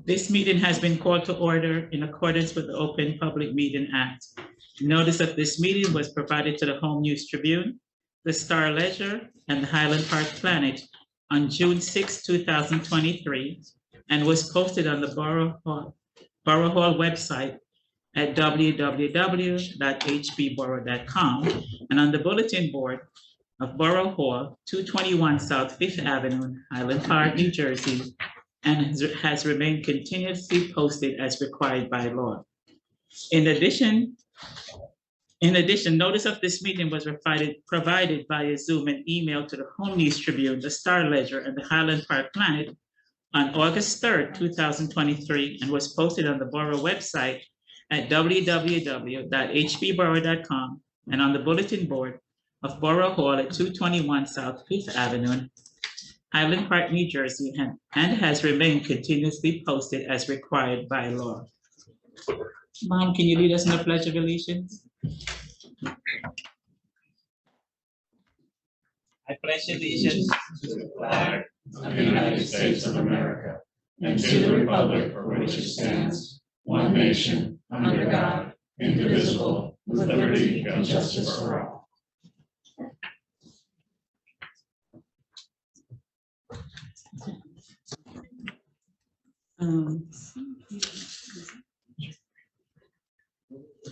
This meeting has been called to order in accordance with the Open Public Meeting Act. Notice of this meeting was provided to the Home News Tribune, the Star Ledger, and the Highland Park Planet on June 6, 2023, and was posted on the Borough Hall website at www.hbborough.com and on the bulletin board of Borough Hall, 221 South Fifth Avenue, Highland Park, New Jersey, and has remained continuously posted as required by law. In addition, notice of this meeting was provided via Zoom and email to the Home News Tribune, the Star Ledger, and the Highland Park Planet on August 3rd, 2023, and was posted on the Borough website at www.hbborough.com and on the bulletin board of Borough Hall at 221 South Fifth Avenue, Highland Park, New Jersey, and has remained continuously posted as required by law. Mom, can you lead us in the Pledge of Allegiance? I pledge allegiance to the flag of the United States of America and to the republic for which it stands, one nation, under God, indivisible, with liberty and justice for all.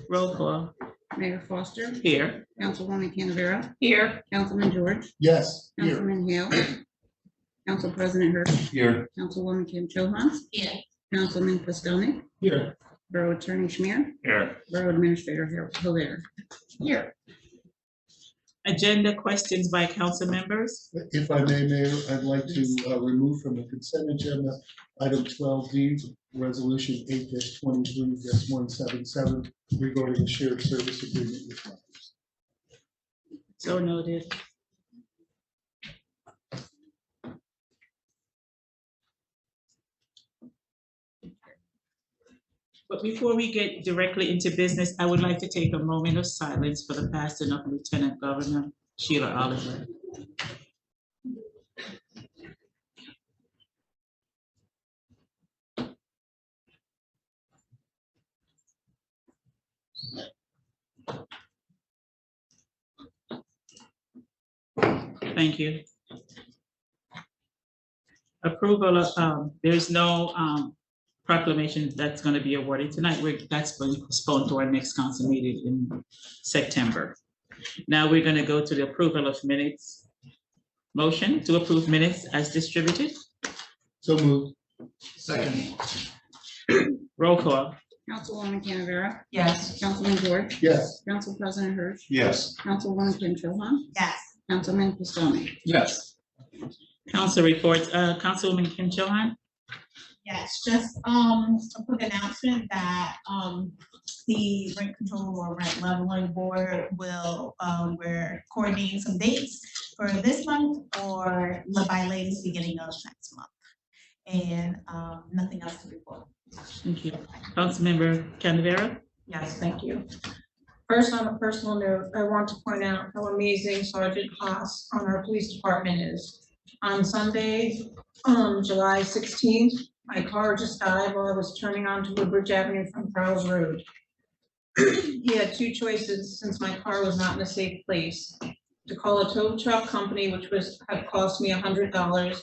Roll call. Mayor Foster. Here. Councilwoman Canavera. Here. Councilman George. Yes. Councilman Hale. Council President Hirsch. Here. Councilwoman Kim Chohan. Here. Councilman Pistonik. Here. Borough Attorney Schmier. Here. Borough Administrator Hilaire. Here. Agenda questions by council members. If I may, Mayor, I'd like to remove from the consent agenda item 12D, resolution 8-23-177 regarding the shared service agreement with Rogers. So noted. But before we get directly into business, I would like to take a moment of silence for the passing of Lieutenant Governor Sheila Oliver. Thank you. Approval of, there's no proclamation that's going to be awarded tonight. That's going to be postponed to our next council meeting in September. Now we're going to go to the approval of minutes. Motion to approve minutes as distributed. So moved. Second. Roll call. Councilwoman Canavera. Yes. Councilman George. Yes. Council President Hirsch. Yes. Councilwoman Kim Chohan. Yes. Councilman Pistonik. Yes. Council reports. Councilwoman Kim Chohan. Yes, just a quick announcement that the rent control or rent leveling board will we're coordinating some dates for this month or by latest beginning of next month. And nothing else to report. Thank you. Councilmember Canavera. Yes, thank you. First, on a personal note, I want to point out how amazing Sergeant Haas on our police department is. On Sunday, July 16th, my car just died while I was turning onto Woodbridge Avenue from Prowse Road. He had two choices since my car was not in a safe place: to call a tow truck company, which had cost me $100,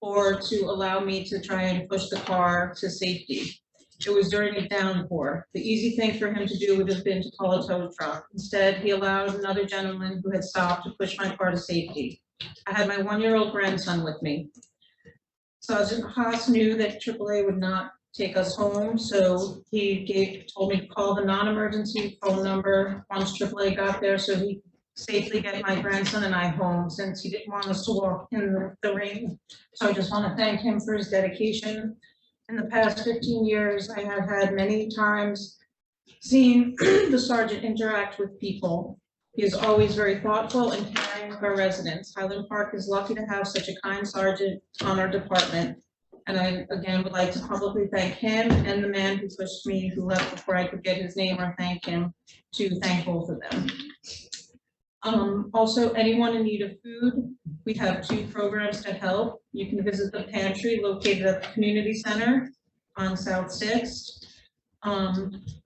or to allow me to try and push the car to safety. It was during a downpour. The easy thing for him to do would have been to call a tow truck. Instead, he allowed another gentleman who had stopped to push my car to safety. I had my 1-year-old grandson with me. Sergeant Haas knew that AAA would not take us home, so he told me to call the non-emergency phone number once AAA got there so he could safely get my grandson and I home, since he didn't want us to walk in the rain. So I just want to thank him for his dedication. In the past 15 years, I have had many times seen the sergeant interact with people. He is always very thoughtful and caring of our residents. Highland Park is lucky to have such a kind sergeant on our department. And I, again, would like to publicly thank him and the man who pushed me, who left before I could get his name or thank him, to thank both of them. Also, anyone in need of food, we have 2 programs to help. You can visit the pantry located at the community center on South Sixth.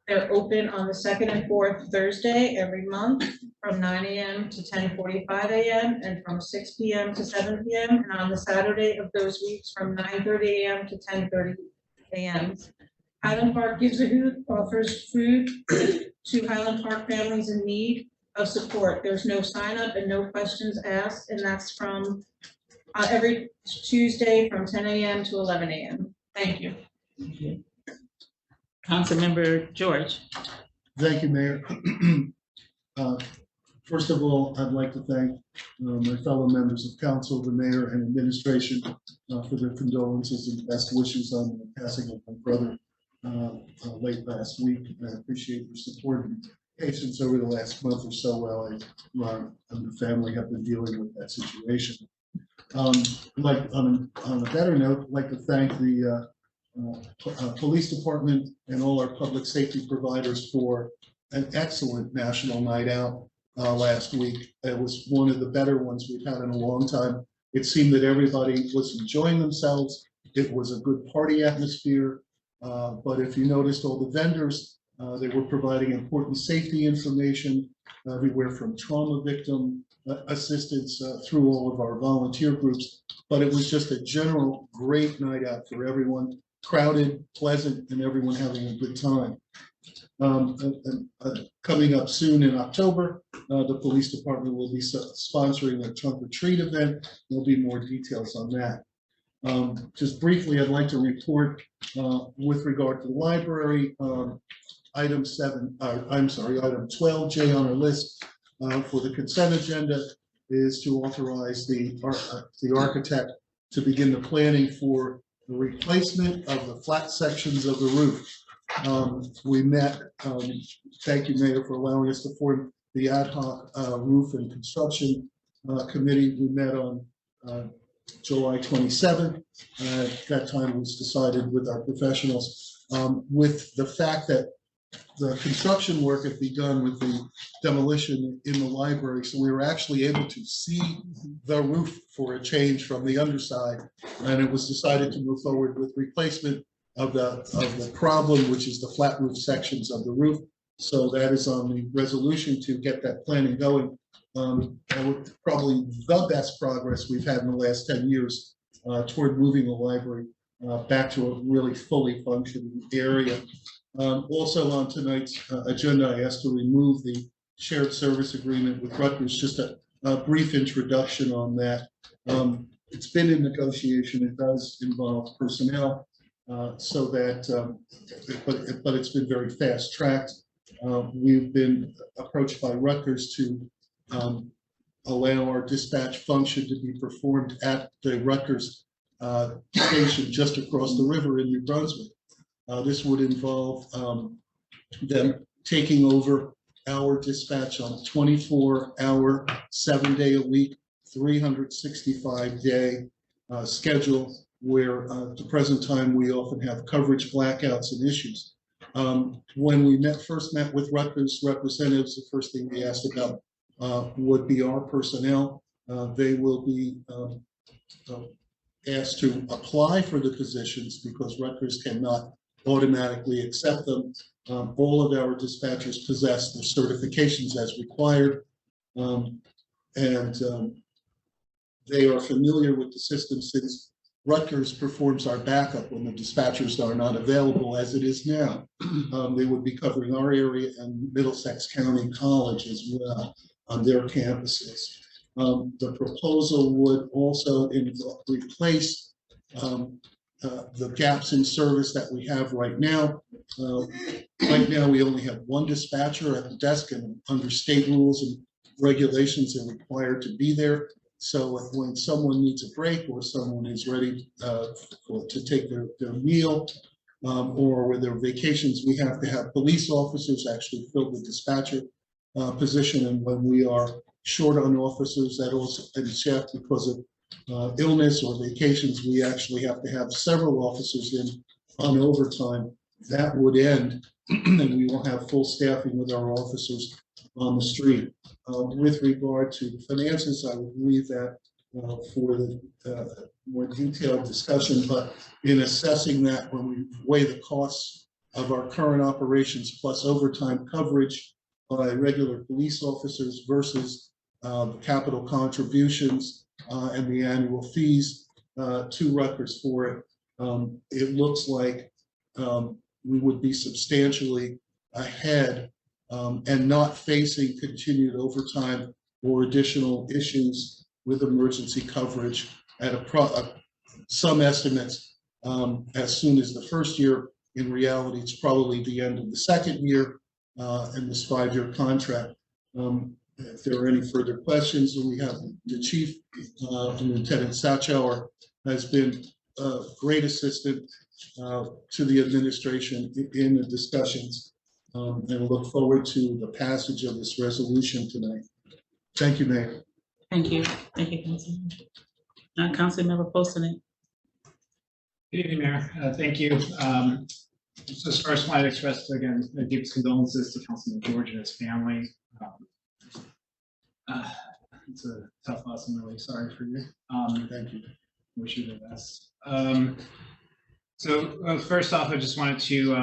They're open on the second and fourth Thursday every month from 9 a.m. to 10:45 a.m. and from 6 p.m. to 7 p.m. and on the Saturday of those weeks from 9:30 a.m. to 10:30 a.m. Highland Park Gives a Hoot offers food to Highland Park families in need of support. There's no sign up and no questions asked, and that's from every Tuesday from 10 a.m. to 11 a.m. Thank you. Councilmember George. Thank you, Mayor. First of all, I'd like to thank my fellow members of council, the mayor and administration for their condolences and best wishes on the passing of my brother late last week. I appreciate your support and patience over the last month or so while I and the family have been dealing with that situation. Like on a better note, I'd like to thank the police department and all our public safety providers for an excellent national night out last week. It was one of the better ones we've had in a long time. It seemed that everybody was enjoying themselves. It was a good party atmosphere. But if you noticed, all the vendors, they were providing important safety information everywhere from trauma victim assistance through all of our volunteer groups. But it was just a general great night out for everyone. Crowded, pleasant, and everyone having a good time. Coming up soon in October, the police department will be sponsoring a trunk or treat event. There'll be more details on that. Just briefly, I'd like to report with regard to the library, item 12J on our list for the consent agenda is to authorize the architect to begin the planning for the replacement of the flat sections of the roof. We met, thank you, Mayor, for allowing us to form the ad hoc roof and construction committee. We met on July 27th. At that time it was decided with our professionals, with the fact that the construction work had begun with the demolition in the library. So we were actually able to see the roof for a change from the underside. And it was decided to move forward with replacement of the problem, which is the flat roof sections of the roof. So that is on the resolution to get that planning going. And probably the best progress we've had in the last 10 years toward moving the library back to a really fully functioning area. Also on tonight's agenda, I asked to remove the shared service agreement with Rutgers. Just a brief introduction on that. It's been in negotiation. It does involve personnel, so that, but it's been very fast tracked. We've been approached by Rutgers to allow our dispatch function to be performed at the Rutgers station just across the river in New Brunswick. This would involve them taking over our dispatch on a 24-hour, 7-day-a-week, 365-day schedule, where at the present time we often have coverage blackouts and issues. When we first met with Rutgers representatives, the first thing we asked about would be our personnel. They will be asked to apply for the positions because Rutgers cannot automatically accept them. All of our dispatchers possess their certifications as required, and they are familiar with the system since Rutgers performs our backup when the dispatchers are not available, as it is now. They would be covering our area and Middlesex County College as well on their campuses. The proposal would also replace the gaps in service that we have right now. Right now, we only have one dispatcher at the desk, and under state rules and regulations, they're required to be there. So when someone needs a break or someone is ready to take their meal or with their vacations, we have to have police officers actually fill the dispatcher position. And when we are short on officers that also and staff because of illness or vacations, we actually have to have several officers in on overtime. That would end, and we will have full staffing with our officers on the street. With regard to finances, I would believe that for the more detailed discussion, but in assessing that, when we weigh the costs of our current operations plus overtime coverage by regular police officers versus capital contributions and the annual fees to Rutgers for it, it looks like we would be substantially ahead and not facing continued overtime or additional issues with emergency coverage at some estimates as soon as the first year. In reality, it's probably the end of the second year in this 5-year contract. If there are any further questions, we have the chief, Lieutenant Satchower, has been a great assistant to the administration in the discussions, and look forward to the passage of this resolution tonight. Thank you, Mayor. Thank you. Thank you, Councilman. Councilmember Poston. Good evening, Mayor. Thank you. Just first, want to express again the deepest condolences to Councilman George and his family. It's a tough loss. I'm really sorry for you. Thank you. Wish you the best. First off, I just wanted to,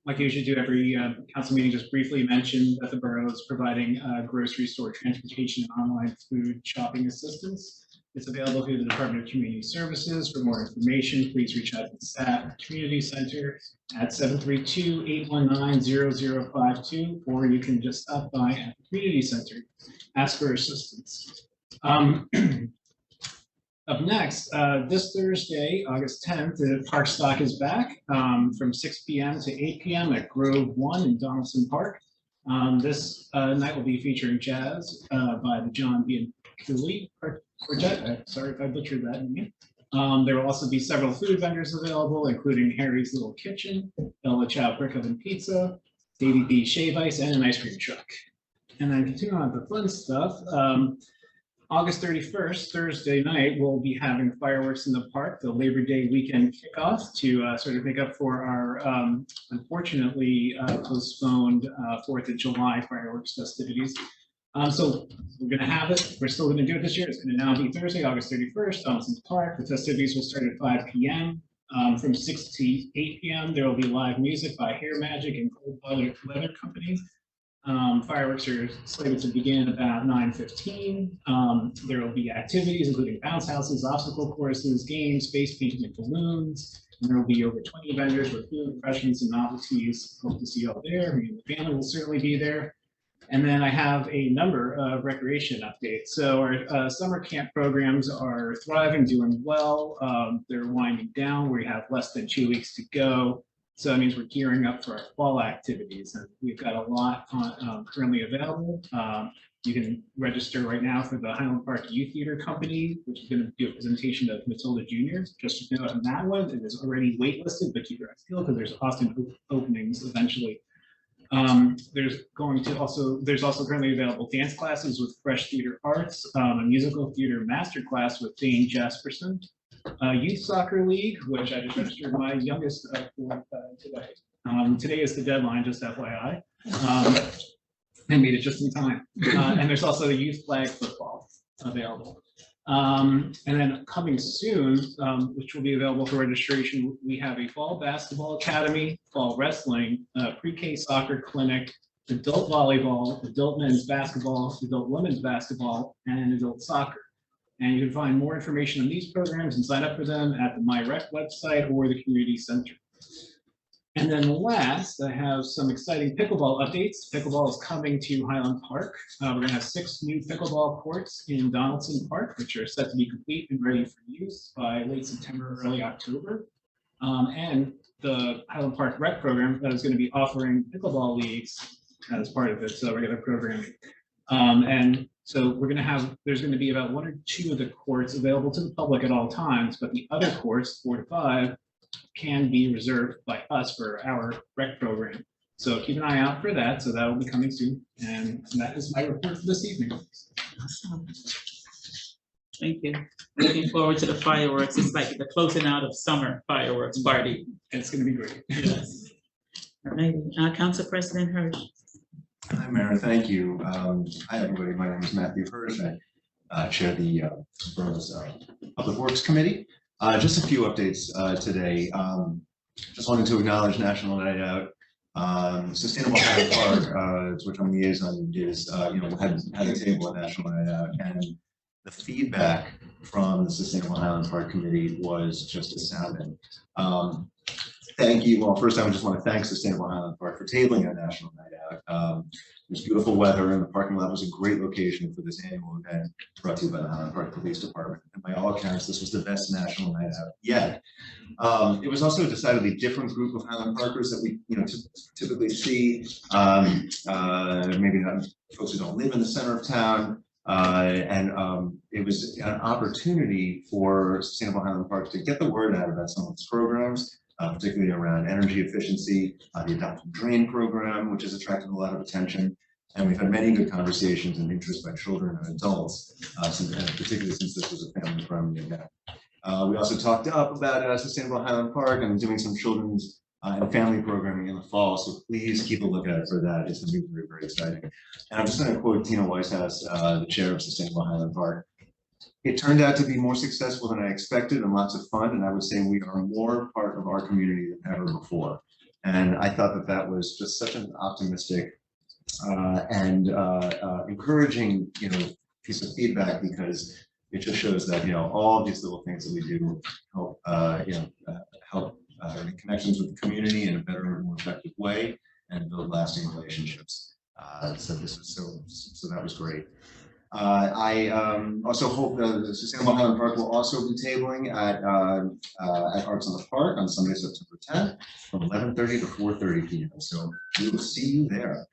like I usually do every council meeting, just briefly mention that the borough is providing grocery store transportation and online food shopping assistance. It's available through the Department of Community Services. For more information, please reach out to the staff Community Center at 732-819-0052, or you can just stop by at the Community Center, ask for assistance. Up next, this Thursday, August 10th, the park stock is back from 6 p.m. to 8 p.m. at Grove 1 in Donaldson Park. This night will be featuring jazz by the John B. Quartet. Sorry if I butchered that name. There will also be several food vendors available, including Harry's Little Kitchen, Bella Chow Brick Oven Pizza, Davy B Shave Ice, and an ice cream truck. And then continuing on with the fun stuff, August 31st, Thursday night, we'll be having fireworks in the park, the Labor Day weekend kickoff, to sort of make up for our unfortunately postponed 4th of July fireworks festivities. So we're going to have it. We're still going to do it this year. It's going to now be Thursday, August 31st, Donaldson Park. The festivities will start at 5 p.m. From 6 to 8 p.m. There will be live music by Hair Magic and Cold Leather Company. Fireworks are slated to begin about 9:15. There will be activities including bounce houses, obstacle courses, games, face painting, and balloons. And there will be over 20 vendors with food, refreshments, and novelties. Hope to see you all there. I mean, the family will certainly be there. And then I have a number of recreation updates. So our summer camp programs are thriving, doing well. They're winding down. We have less than 2 weeks to go. So that means we're gearing up for our fall activities. And we've got a lot currently available. You can register right now for the Highland Park Youth Theater Company, which is going to do a presentation of Matilda Jr. Just to note on that one, it is already waitlisted, but keep your eyes peeled because there's often openings eventually. There's also currently available dance classes with Fresh Theater Arts, a musical theater masterclass with Dane Jasperson, Youth Soccer League, which I just registered my youngest for today. Today is the deadline, just FYI. I made it just in time. And there's also the youth flag football available. And then coming soon, which will be available for registration, we have a fall basketball academy, fall wrestling, pre-K soccer clinic, adult volleyball, adult men's basketball, adult women's basketball, and adult soccer. And you can find more information on these programs and sign up for them at the MyRec website or the community center. And then last, I have some exciting pickleball updates. Pickleball is coming to Highland Park. We're going to have 6 new pickleball courts in Donaldson Park, which are set to be complete and ready for use by late September, early October. And the Highland Park Rec program that is going to be offering pickleball leagues as part of its regular programming. And so there's going to be about 1 or 2 of the courts available to the public at all times, but the other courts, 4 to 5, can be reserved by us for our rec program. So keep an eye out for that. So that will be coming soon. And that is my report for this evening. Awesome. Thank you. Looking forward to the fireworks. It's like the closing out of summer fireworks party. It's going to be great. Yes. All right. Council President Hirsch. Hi, Mayor. Thank you. Hi, everybody. My name is Matthew Hirsch. I chair the Borough's Public Works Committee. Just a few updates today. Just wanted to acknowledge National Night Out. Sustainable Highland Park, which I'm liaison, is had a table at National Night Out, and the feedback from the Sustainable Highland Park Committee was just astounding. Thank you. Well, first, I just want to thank Sustainable Highland Park for tabling our National Night Out. It was beautiful weather, and the parking lot was a great location for this annual event brought to you by the Highland Park Police Department. And by all accounts, this was the best National Night Out yet. It was also a decidedly different group of Highland Parkers that we, typically see. Maybe not folks who don't live in the center of town. It was an opportunity for Sustainable Highland Park to get the word out about some of its programs. Particularly around energy efficiency, the adopted drain program, which has attracted a lot of attention. And we've had many good conversations and interest by children and adults, particularly since this was a family-friendly event. We also talked up about Sustainable Highland Park and doing some children's and family programming in the fall, so please keep a lookout for that. It's going to be very, very exciting. And I'm just going to quote Tina Weishaus, the chair of Sustainable Highland Park. It turned out to be more successful than I expected and lots of fun, and I would say we are more part of our community than ever before. And I thought that that was just such an optimistic and encouraging, piece of feedback, because it just shows that all of these little things that we do help help make connections with the community in a better and more effective way and build lasting relationships. So that was great. I also hope the Sustainable Highland Park will also be tabling at Arts on the Park on Sunday, September 10th from 11:30 to 4:30 p.m. So we will see you there.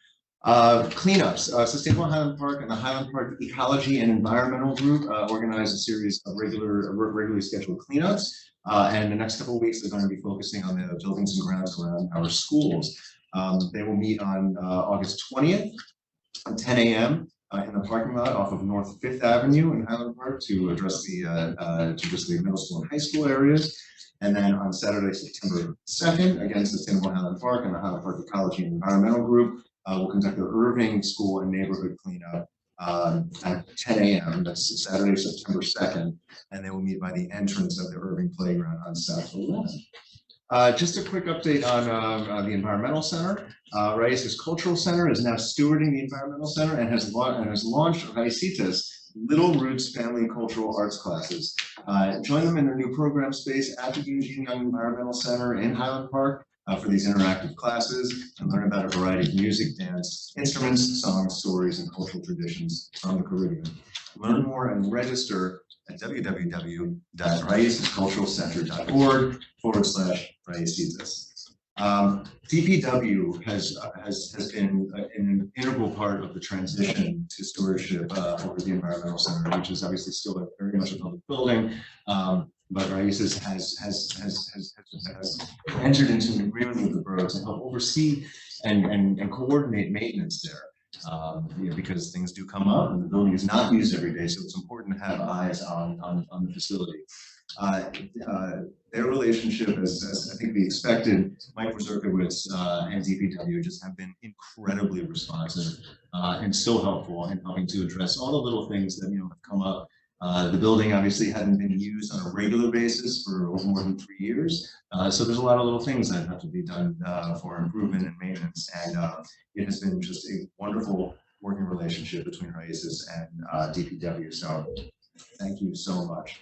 Cleanups. Sustainable Highland Park and the Highland Park Ecology and Environmental Group organize a series of regularly scheduled cleanups. And the next couple of weeks, they're going to be focusing on the buildings and grounds around our schools. They will meet on August 20th at 10 a.m. In the parking lot off of North 5th Avenue in Highland Park to address the middle school and high school areas. And then on Saturday, September 2nd, again, Sustainable Highland Park and the Highland Park Ecology and Environmental Group will conduct their Irving School and Neighborhood Cleanup at 10 a.m. That's Saturday, September 2nd. And they will meet by the entrance of the Irving Playground on South 11th. Just a quick update on the Environmental Center. Raices Cultural Center is now stewarding the Environmental Center and has launched Raicitas Little Roots Family Cultural Arts classes. Join them in their new program space at the Eugene Young Environmental Center in Highland Park for these interactive classes and learn about a variety of music, dance, instruments, songs, stories, and cultural traditions from the Caribbean. Learn more and register at www.raicesculturalcenter.org/Raicitas. DPW has been an integral part of the transition to stewardship over the Environmental Center, which is obviously still very much a public building. But Raíces has entered into an agreement with the borough to help oversee and coordinate maintenance there. Because things do come up and the building is not used every day, so it's important to have eyes on the facility. Their relationship, as I think we expected, Mike Wazurkiewicz and DPW just have been incredibly responsive and so helpful in helping to address all the little things that have come up. The building obviously hadn't been used on a regular basis for more than 3 years, so there's a lot of little things that have to be done for improvement and maintenance, and it has been just a wonderful working relationship between Raíces and DPW, so thank you so much.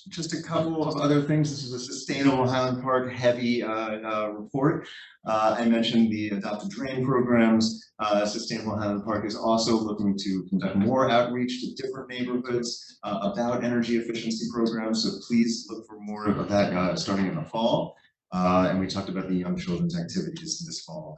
Just a couple of other things. This is a Sustainable Highland Park heavy report. I mentioned the adopted drain programs. Sustainable Highland Park is also looking to conduct more outreach to different neighborhoods about energy efficiency programs. So please look for more of that starting in the fall. And we talked about the young children's activities this fall.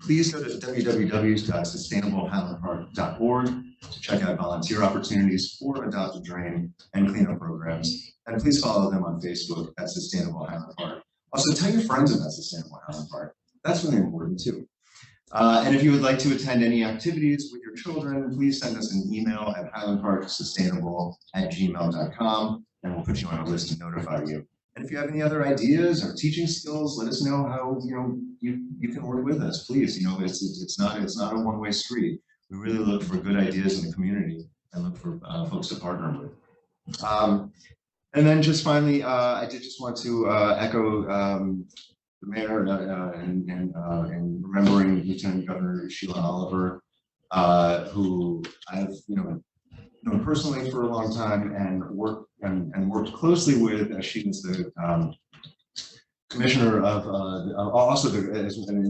Please go to www.sustainablehighlandpark.org to check out volunteer opportunities for adopted drain and cleanup programs. And please follow them on Facebook at Sustainable Highland Park. Also, tell your friends about Sustainable Highland Park. That's really important too. And if you would like to attend any activities with your children, please send us an email at highlandparksustainable@gmail.com, and we'll put you on a list to notify you. And if you have any other ideas or teaching skills, let us know how you can work with us. Please, it's not a one-way street. We really look for good ideas in the community and look for folks to partner with. And then just finally, I did just want to echo the mayor and remembering Lieutenant Governor Sheila Oliver, who I've known personally for a long time and worked closely with, as she was the commissioner of also in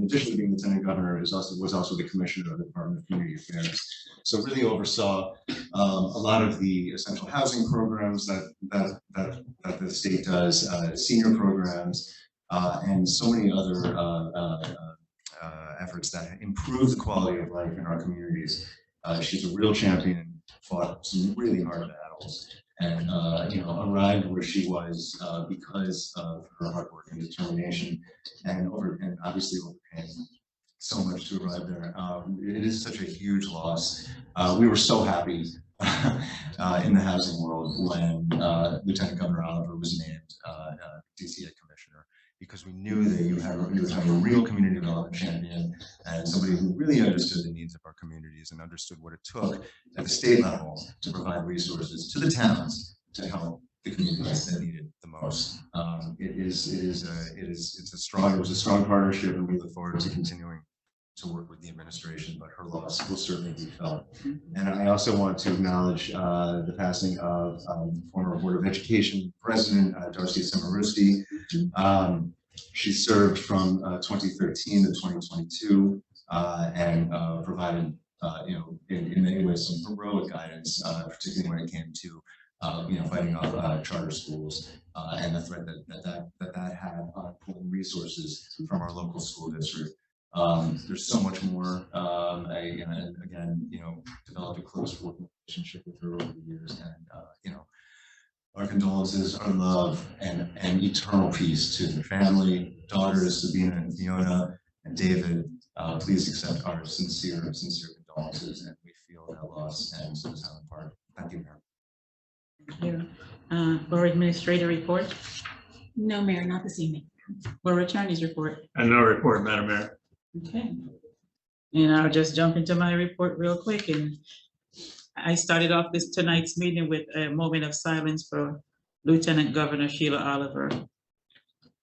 addition to being lieutenant governor, was also the commissioner of the Department of Community Affairs. So really oversaw a lot of the essential housing programs that the state does, senior programs, and so many other efforts that improve the quality of life in our communities. She's a real champion, fought some really hard battles, and arrived where she was because of her hard work and determination, and obviously overcame so much to arrive there. It is such a huge loss. We were so happy in the housing world when Lieutenant Governor Oliver was named DCA commissioner, because we knew that you would have a real community development champion and somebody who really understood the needs of our communities and understood what it took at the state level to provide resources to the towns to help the communities that needed the most. It was a strong partnership, and we look forward to continuing to work with the administration, but her loss will certainly be felt. And I also want to acknowledge the passing of former Board of Education President Darcy Semarusti. She served from 2013 to 2022 and provided, in many ways, some heroic guidance, particularly when it came to fighting off charter schools and the threat that had on pulling resources from our local school district. There's so much more. And again, developed a close working relationship with her over the years, and our condolences, our love, and eternal peace to the family, daughters Sabina and Fiona, and David. Please accept our sincere condolences, and we feel that loss, and so does Highland Park. Thank you, Mayor. Thank you. Borough Administrator report. No, Mayor, not this evening. Borough Attorney's report. And no report, Madam Mayor. Okay. And I'll just jump into my report real quick. And I started off tonight's meeting with a moment of silence for Lieutenant Governor Sheila Oliver.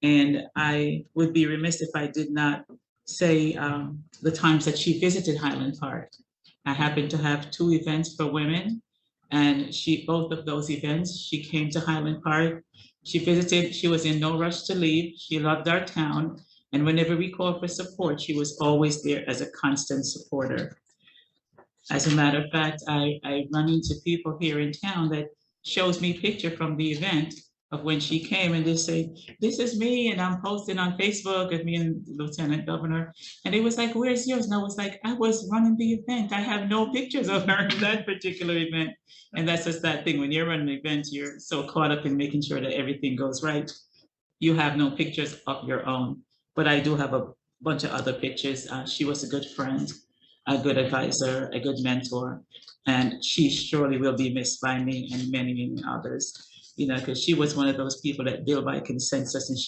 And I would be remiss if I did not say the times that she visited Highland Park. I happened to have 2 events for women, and both of those events, she came to Highland Park. She visited, she was in no rush to leave. She loved our town. And whenever we called for support, she was always there as a constant supporter. As a matter of fact, I run into people here in town that shows me a picture from the event of when she came, and they say, this is me, and I'm posting on Facebook of me and Lieutenant Governor. And it was like, where's yours? And I was like, I was running the event. I have no pictures of her in that particular event. And that's just that thing. When you're running an event, you're so caught up in making sure that everything goes right. You have no pictures of your own. But I do have a bunch of other pictures. She was a good friend, a good advisor, a good mentor, and she surely will be missed by me and many, many others. Because she was one of those people that built by consensus, and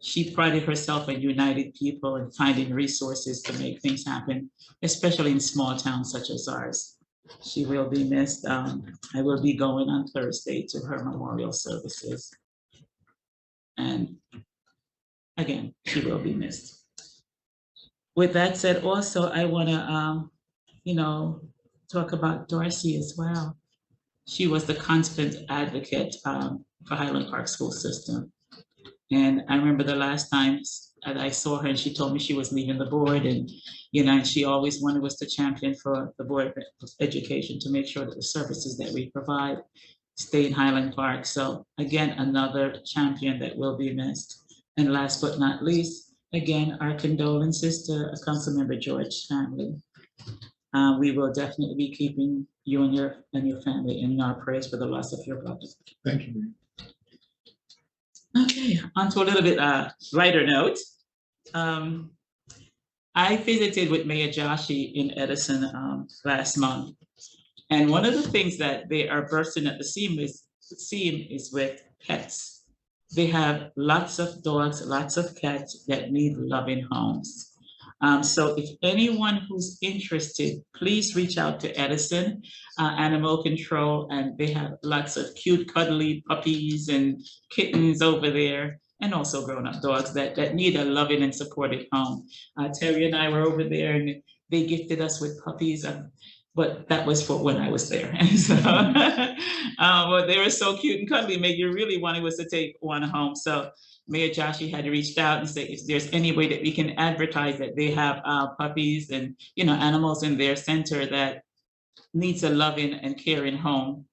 she prided herself on united people and finding resources to make things happen, especially in small towns such as ours. She will be missed. I will be going on Thursday to her memorial services. And again, she will be missed. With that said, also, I want to, talk about Darcy as well. She was the constant advocate for Highland Park school system. And I remember the last time that I saw her, and she told me she was leaving the board, and and she always wanted us to champion for the Board of Education to make sure that the services that we provide stay in Highland Park. So again, another champion that will be missed. And last but not least, again, our condolences to Councilmember George's family. We will definitely be keeping you and your family in our prayers for the loss of your brother. Thank you. Okay, on to a little bit lighter note. I visited with Mayor Joshi in Edison last month. And one of the things that they are bursting at the seam is with pets. They have lots of dogs, lots of cats that need loving homes. So if anyone who's interested, please reach out to Edison Animal Control, and they have lots of cute, cuddly puppies and kittens over there, and also grown-up dogs that need a loving and supportive home. Terry and I were over there, and they gifted us with puppies, but that was for when I was there. And so, but they were so cute and cuddly, made you really wanted us to take one home. So Mayor Joshi had reached out and said if there's any way that we can advertise that they have puppies and animals in their center that needs a loving and caring home.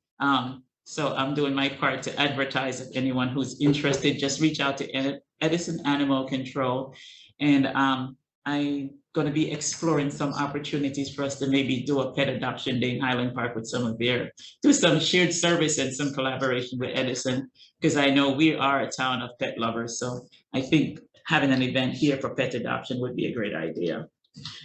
So I'm doing my part to advertise. If anyone who's interested, just reach out to Edison Animal Control. And I'm going to be exploring some opportunities for us to maybe do a pet adoption day in Highland Park with some of do some shared service and some collaboration with Edison, because I know we are a town of pet lovers. So I think having an event here for pet adoption would be a great idea.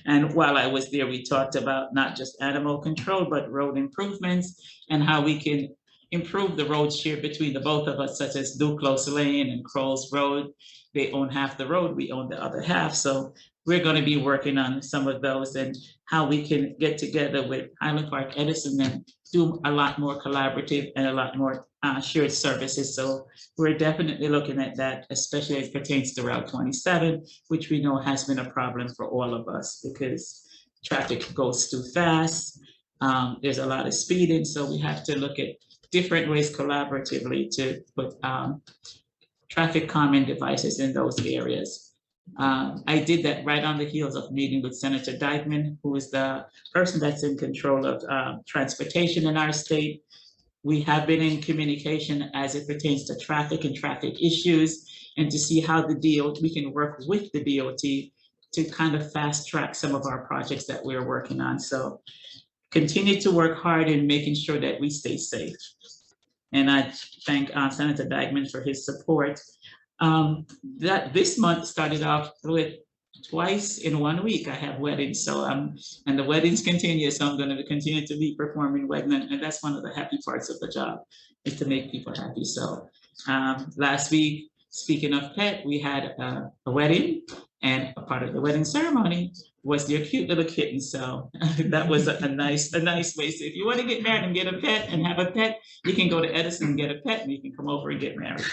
And while I was there, we talked about not just animal control, but road improvements and how we can improve the road share between the both of us, such as Duclos Lane and Crowes Road. They own half the road, we own the other half. So we're going to be working on some of those and how we can get together with Highland Park Edison and do a lot more collaborative and a lot more shared services. So we're definitely looking at that, especially as it pertains to Route 27, which we know has been a problem for all of us because traffic goes too fast. There's a lot of speeding, so we have to look at different ways collaboratively to put traffic calming devices in those areas. I did that right on the heels of meeting with Senator Dykeman, who is the person that's in control of transportation in our state. We have been in communication as it pertains to traffic and traffic issues, and to see how we can work with the DOT to kind of fast track some of our projects that we're working on. So continue to work hard in making sure that we stay safe. And I thank Senator Dykeman for his support. That this month started off with twice in 1 week. I have weddings, so and the weddings continue. So I'm going to continue to be performing weddings, and that's one of the happy parts of the job, is to make people happy. So last week, speaking of pet, we had a wedding, and a part of the wedding ceremony was their cute little kitten. So that was a nice way. So if you want to get married and get a pet and have a pet, you can go to Edison and get a pet, and you can come over and get married.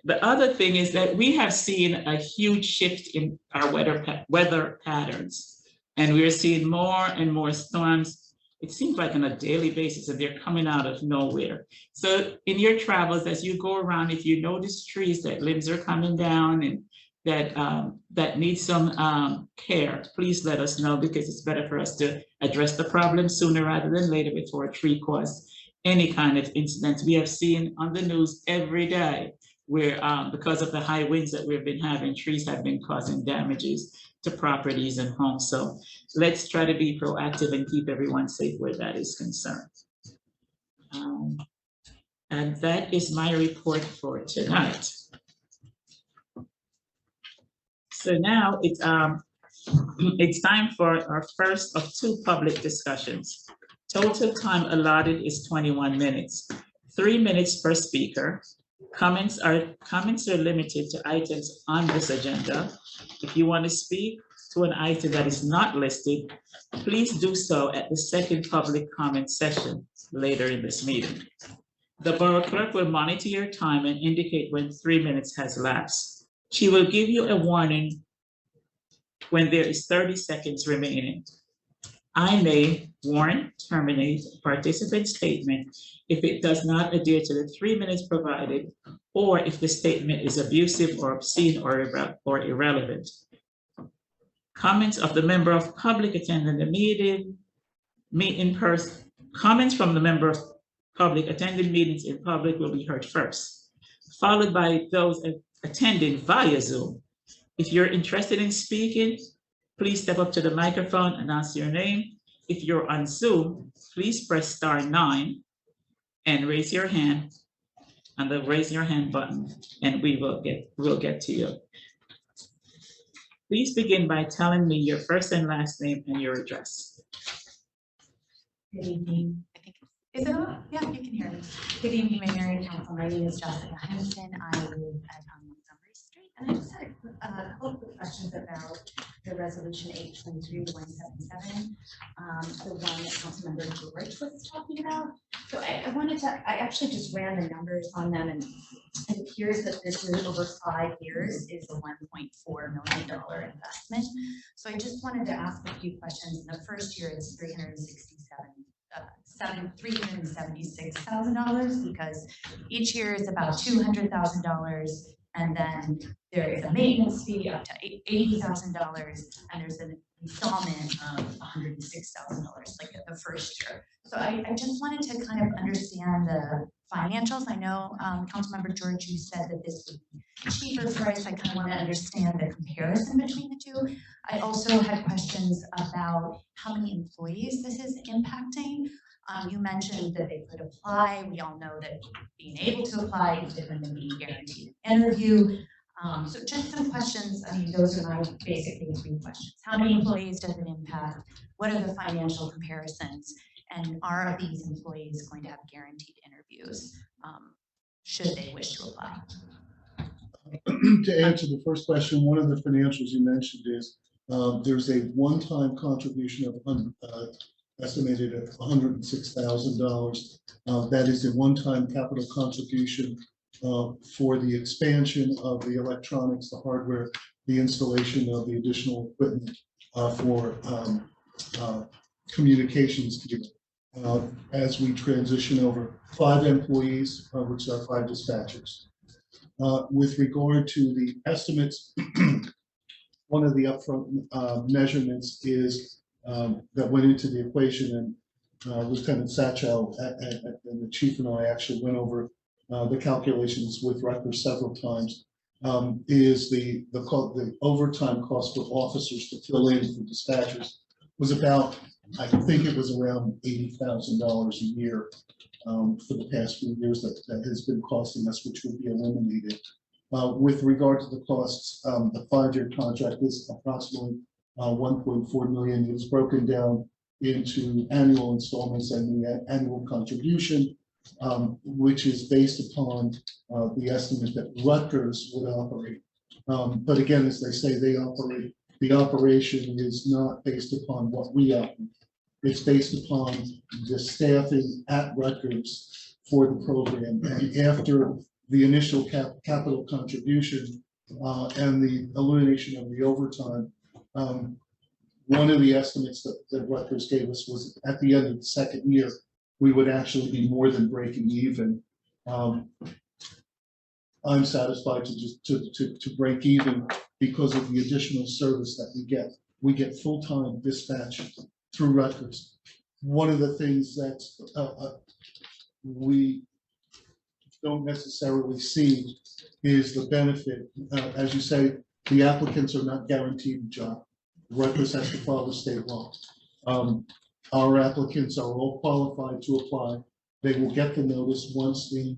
The other thing is that we have seen a huge shift in our weather patterns, and we're seeing more and more storms. It seems like on a daily basis, and they're coming out of nowhere. So in your travels, as you go around, if you notice trees that limbs are coming down and that need some care, please let us know, because it's better for us to address the problem sooner rather than later before a tree causes any kind of incident. We have seen on the news every day where because of the high winds that we've been having, trees have been causing damages to properties and homes. So let's try to be proactive and keep everyone safe where that is concerned. And that is my report for tonight. So now it's time for our first of two public discussions. Total time allotted is 21 minutes, 3 minutes per speaker. Comments are limited to items on this agenda. If you want to speak to an item that is not listed, please do so at the second public comment session later in this meeting. The Borough Clerk will monitor your time and indicate when 3 minutes has lapsed. She will give you a warning when there is 30 seconds remaining. I may warn, terminate a participant's statement if it does not adhere to the 3 minutes provided, or if the statement is abusive or obscene or irrelevant. Comments of the member of public attending the meeting in person. Comments from the member of public attending meetings in public will be heard first, followed by those attending via Zoom. If you're interested in speaking, please step up to the microphone, announce your name. If you're on Zoom, please press *9 and raise your hand on the raise your hand button, and we'll get to you. Please begin by telling me your first and last name and your address. Good evening. Is it on? Yeah, you can hear me. Good evening, Mayor and Council. My name is Jessica Henson. I live at Montgomery Street And I just had a couple of quick questions about the resolution 823-177, the one that Councilmember George was talking about. So I actually just ran the numbers on them, and it appears that this is over 5 years is a $1.4 million investment. So I just wanted to ask a few questions. In the first year, it's $376,000 because each year is about $200,000, and then there is a maintenance fee up to $80,000, and there's an installment of $106,000, like at the first year. So I just wanted to kind of understand the financials. I know, Councilmember George, you said that this would be cheaper for us. I kind of want to understand the comparison between the two. I also had questions about how many employees this is impacting. You mentioned that they could apply. We all know that being able to apply is different than being guaranteed an interview. So just some questions. I mean, those are my basically 3 questions. How many employees does it impact? What are the financial comparisons? And are these employees going to have guaranteed interviews should they wish to apply? To answer the first question, one of the financials you mentioned is there's a one-time contribution of estimated at $106,000. That is a one-time capital contribution for the expansion of the electronics, the hardware, the installation of the additional equipment for communications gear. As we transition over 5 employees, which are 5 dispatchers. With regard to the estimates, one of the upfront measurements is that went into the equation, and Lieutenant Satchow and the chief and I actually went over the calculations with Rutgers several times, is the overtime cost for officers to fill in for dispatchers was about, I think it was around $80,000 a year for the past few years that has been costing us, which would be eliminated. With regard to the costs, the 5-year contract is approximately $1.4 million. It's broken down into annual installments and the annual contribution, which is based upon the estimate that Rutgers would operate. But again, as they say, they operate. The operation is not based upon what we operate. It's based upon the staffing at Rutgers for the program. And after the initial capital contribution and the elimination of the overtime, one of the estimates that Rutgers gave us was at the end of the second year, we would actually be more than breaking even. I'm satisfied to break even because of the additional service that we get. We get full-time dispatch through Rutgers. One of the things that we don't necessarily see is the benefit. As you say, the applicants are not guaranteed a job. Rutgers has to follow state law. Our applicants are all qualified to apply. They will get the notice once the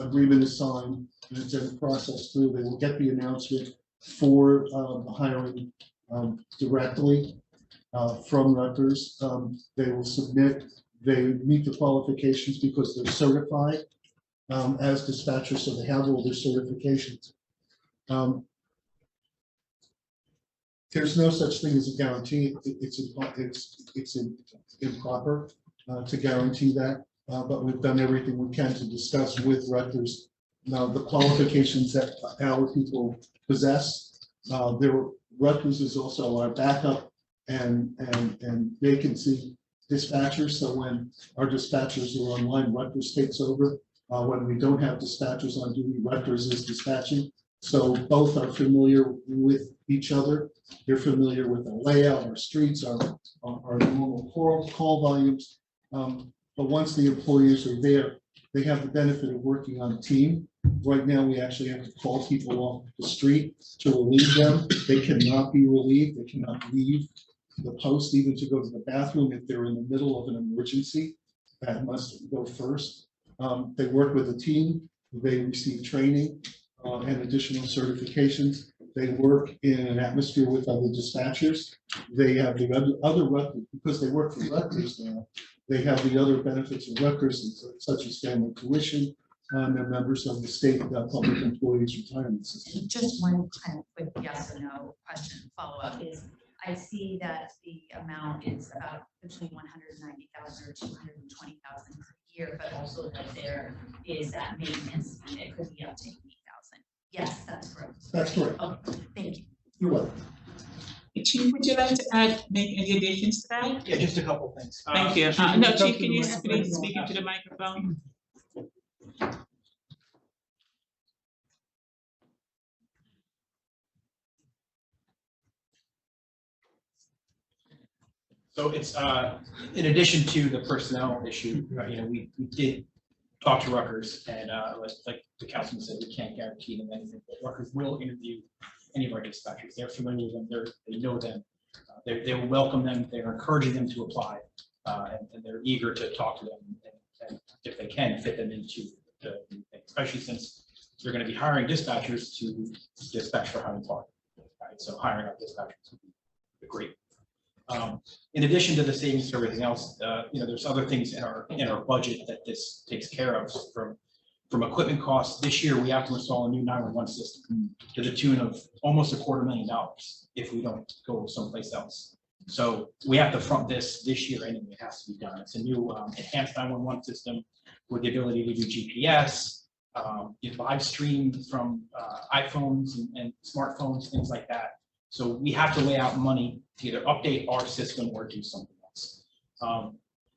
agreement is signed and it's in the process through. They will get the announcement for the hiring directly from Rutgers. They will submit. They meet the qualifications because they're certified as dispatchers, so they have all their certifications. There's no such thing as a guarantee. It's improper to guarantee that, but we've done everything we can to discuss with Rutgers now the qualifications that our people possess. Rutgers is also our backup and vacancy dispatchers. So when our dispatchers are online, Rutgers takes over. When we don't have dispatchers on duty, Rutgers is dispatching. So both are familiar with each other. They're familiar with our layout, our streets, our normal call volumes. But once the employees are there, they have the benefit of working on a team. Right now, we actually have to call people off the street to relieve them. They cannot be relieved. They cannot leave the post even to go to the bathroom if they're in the middle of an emergency. That must go first. They work with a team. They receive training and additional certifications. They work in an atmosphere with other dispatchers. They have the other Rutgers, because they work for Rutgers now, they have the other benefits of Rutgers, such as family tuition, they're members of the state public employees retirement system. Just one kind of quick yes or no question follow-up is, I see that the amount is about between 190,000 or 220,000 per year, but also that there is that maintenance fee that could be up to 80,000. Yes, that's correct. That's correct. Oh, thank you. You're welcome. Chief, would you like to add, make any additions to that? Yeah, just a couple things. Thank you. Chief, No, come Chief, to can the you microphone. please speak into the microphone? So it's, in addition to the personnel issue, we did talk to Rutgers and, like the councilman said, we can't guarantee them anything, but Rutgers will interview any of our dispatchers. They're familiar with them, they know them. They will welcome them, they're encouraging them to apply, and they're eager to talk to them and if they can, fit them into the thing, especially since they're gonna be hiring dispatchers to dispatch for Highland Park. Right, so hiring our dispatchers would be great. In addition to the savings to everything else, there's other things in our budget that this takes care of from equipment costs. This year, we have to install a new 911 system to the tune of almost $250,000 if we don't go someplace else. So we have to front this year anyway. It has to be done. It's a new enhanced 911 system with the ability to do GPS, live stream from iPhones and smartphones, things like that. So we have to lay out money to either update our system or do something else.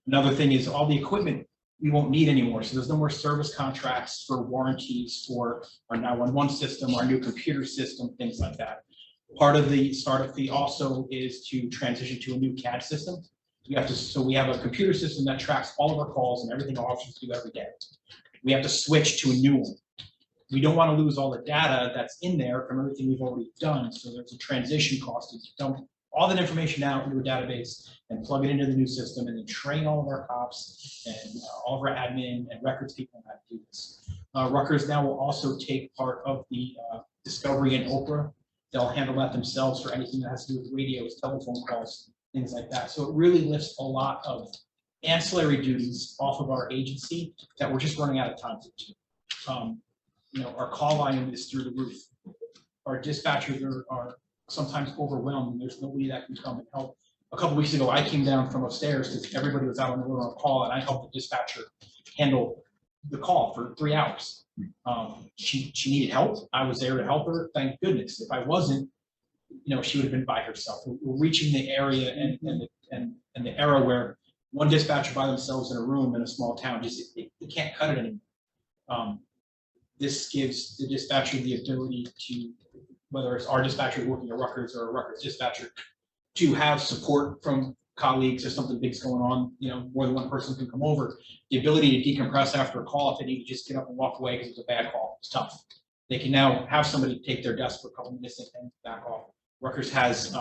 Another thing is all the equipment we won't need anymore. So there's no more service contracts for warranties for our 911 system, our new computer system, things like that. Part of the startup fee also is to transition to a new CAD system. So we have a computer system that tracks all of our calls and everything our officers do every day. We have to switch to a new one. We don't want to lose all the data that's in there from everything we've already done. So there's a transition cost to dump all that information out into a database and plug it into the new system and then train all of our cops and all of our admin and records people on how to do this. Rutgers now will also take part of the Discovery and Oprah. They'll handle that themselves for anything that has to do with radios, telephone calls, things like that. So it really lifts a lot of ancillary duties off of our agency that we're just running out of time to do. Our call volume is through the roof. Our dispatchers are sometimes overwhelmed and there's nobody that can come and help. A couple weeks ago, I came down from upstairs because everybody was out on the road on call and I helped the dispatcher handle the call for 3 hours. She needed help. I was there to help her. Thank goodness. If I wasn't, she would have been by herself. We're reaching the area and the era where one dispatcher by themselves in a room in a small town, they can't cut it anymore. This gives the dispatcher the ability to, whether it's our dispatcher working at Rutgers or a Rutgers dispatcher, to have support from colleagues if something big's going on, more than one person can come over. The ability to decompress after a call, if they need to just get up and walk away because it's a bad call, it's tough. They can now have somebody take their desk for a couple minutes and back off. Rutgers has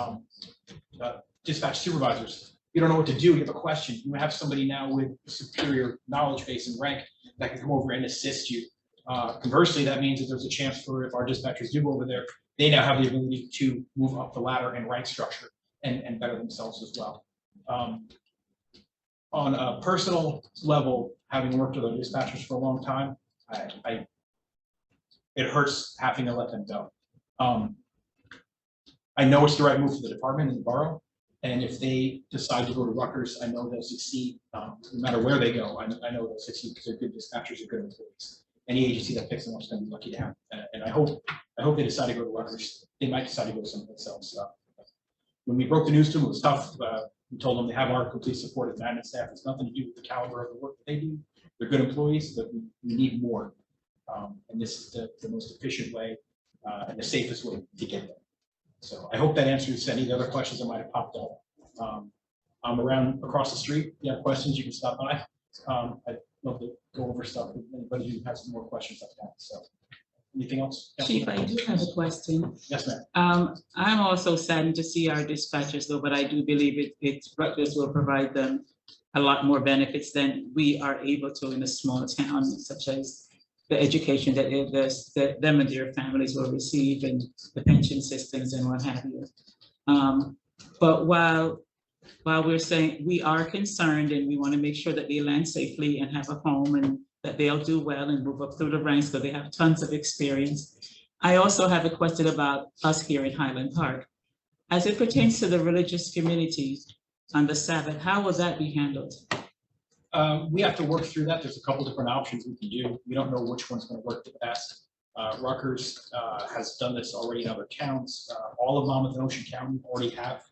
dispatch supervisors. You don't know what to do, you have a question. You have somebody now with superior knowledge base and rank that can come over and assist you. Conversely, that means that there's a chance for, if our dispatchers do go over there, they now have the ability to move up the ladder and rank structure and better themselves as well. On a personal level, having worked with our dispatchers for a long time, it hurts having to let them go. I know it's the right move for the department and the borough, and if they decide to go to Rutgers, I know they'll succeed no matter where they go. I know they'll succeed because they're good dispatchers or good employees. Any agency that picks them up is going to be lucky to have. And I hope they decide to go to Rutgers. They might decide to go to someplace else. When we broke the news to them, it was tough. We told them they have our complete support as admin staff. It's nothing to do with the caliber of the work that they do. They're good employees, but we need more. And this is the most efficient way and the safest way to get there. So I hope that answers any of the other questions that might have popped up. I'm around across the street. If you have questions, you can stop by. I'd love to go over stuff with anybody who has some more questions like that. So anything else? Chief, I do have a question. Yes, ma'am. I'm also saddened to see our dispatchers though, but I do believe Rutgers will provide them a lot more benefits than we are able to in a small town, such as the education that them and their families will receive and the pension systems and what have you. But while we're saying we are concerned and we want to make sure that they land safely and have a home that they'll do well and move up through the ranks, because they have tons of experience. I also have a question about us here in Highland Park. As it pertains to the religious communities on the Sabbath, how will that be handled? We have to work through that. There's a couple different options we can do. We don't know which one's gonna work the best. Rutgers has done this already in other towns. All of Monmouth and Ocean County already have,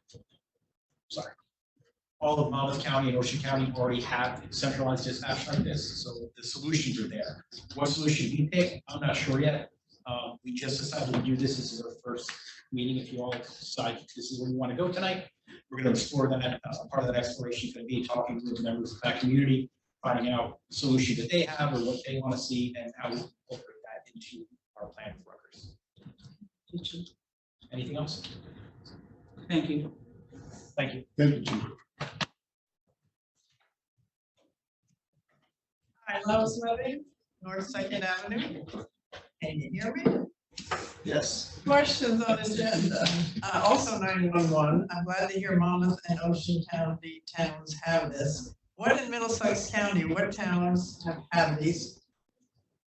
all of Monmouth County and Ocean County already have centralized dispatch like this, so the solutions are there. What solution we pick, I'm not sure yet. We just decided to do this. This is our first meeting. If you all decide this is where you want to go tonight, we're going to explore that. Part of that exploration is going to be talking with members of that community, finding out solutions that they have or what they want to see, and how we incorporate that into our plan for Rutgers. Anything else? Thank you. Thank you. Thank you, Chief. Hi, Lois Loving, North Second Avenue. Can you hear me? Yes. Questions on agenda. Also 911. I'm glad to hear Monmouth and Ocean County towns have this. What in Middlesex County, what towns have had these?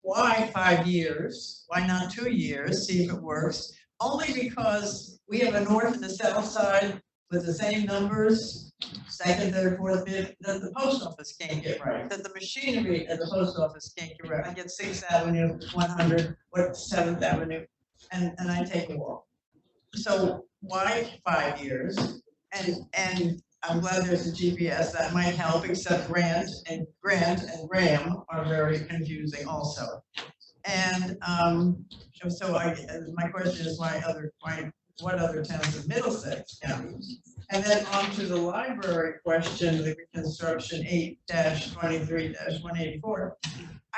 Why 5 years? Why not 2 years? See if it works. Only because we have a north and a south side with the same numbers, second, third, fourth, fifth, that the post office can't get right, that the machinery at the post office can't get right. I get 6th Avenue, 100, what 7th Avenue, and I take a walk. So why 5 years? And I'm glad there's a GPS that might help, except Grant and Graham are very confusing also. And so my question is what other towns in Middlesex County? And then on to the library question, the reconstruction 8-23-184.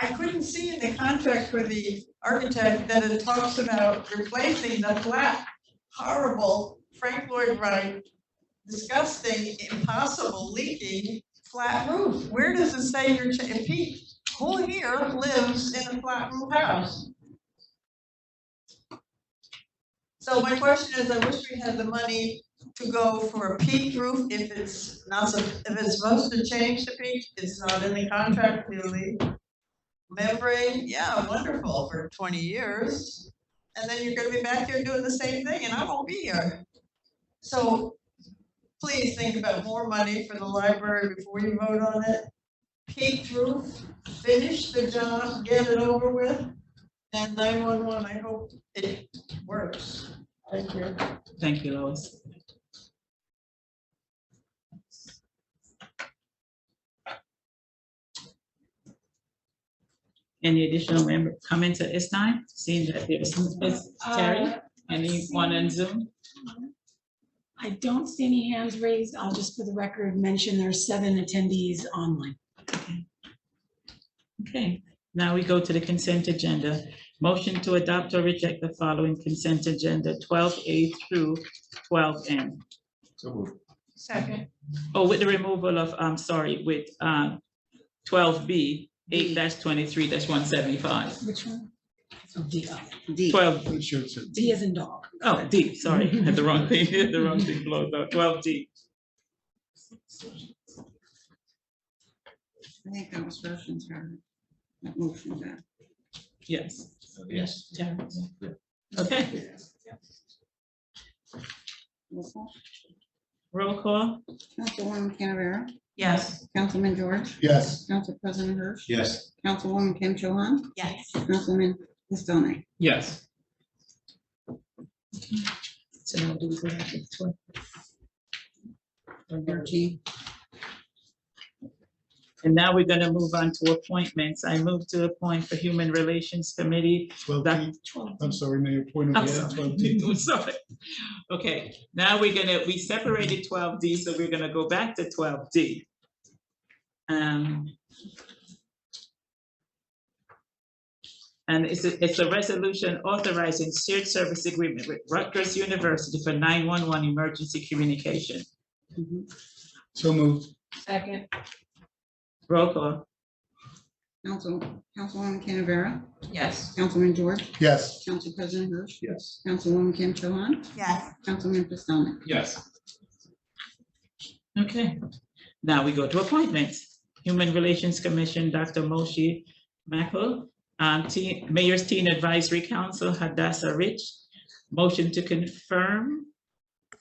I couldn't see in the contract for the architect that it talks about replacing the flat, horrible, Frank Lloyd Wright, disgusting, impossible, leaking flat roof. Where does it say who here lives in a flat roof house? So my question is, I wish we had the money to go for a peak roof if it's supposed to change the peak, it's not in the contract clearly. Membrane, yeah, wonderful for 20 years. And then you're gonna be back here doing the same thing and I won't be here. So please think about more money for the library before you vote on it. Peak roof, finish the job, get it over with. And 911, I hope it works. Thank you. Thank you, Lois. Any additional member comments at this time? Seeing that there's Terry, anyone on Zoom? I don't see any hands raised. I'll just for the record mention there's 7 attendees online. Okay, now we go to the consent agenda. Motion to adopt or reject the following consent agenda, 12A through 12M. So moved. Second. Oh, with the removal of, with 12B, 8-23-175. Which one? Oh, D. D. 12, Pretty sure it's a- D as in dog. oh, D, sorry, had the wrong thing, the wrong thing below, 12D. I think that was Russian's heard. That motion there. Yes. Yes. Terry, yeah. Okay, Roll call. roll call. Councilwoman Canavera? Yes. Councilman George? Yes. Council President Hirsch? Yes. Councilwoman Kim Cho Han? Yes. Councilman Pistonik? Yes. So now do we go back to 12? 13. And now we're gonna move on to appointments. I move to appoint for Human Relations Committee. 12D. I'm sorry, Mayor, point of I'm order. sorry. 12D. I'm sorry. Okay, now we separated 12D, so we're gonna go back to 12D. And it's a resolution authorizing shared service agreement with Rutgers University for 911 emergency communication. So moved. Second. Roll call. Councilwoman Canavera? Yes. Councilman George? Yes. Council President Hirsch? Yes. Councilwoman Kim Cho Han? Yes. Councilman Pistonik? Yes. Okay, now we go to appointments. Human Relations Commission, Dr. Moshi Mackle. Mayor's Teen Advisory Council, Hadassah Rich. Motion to confirm.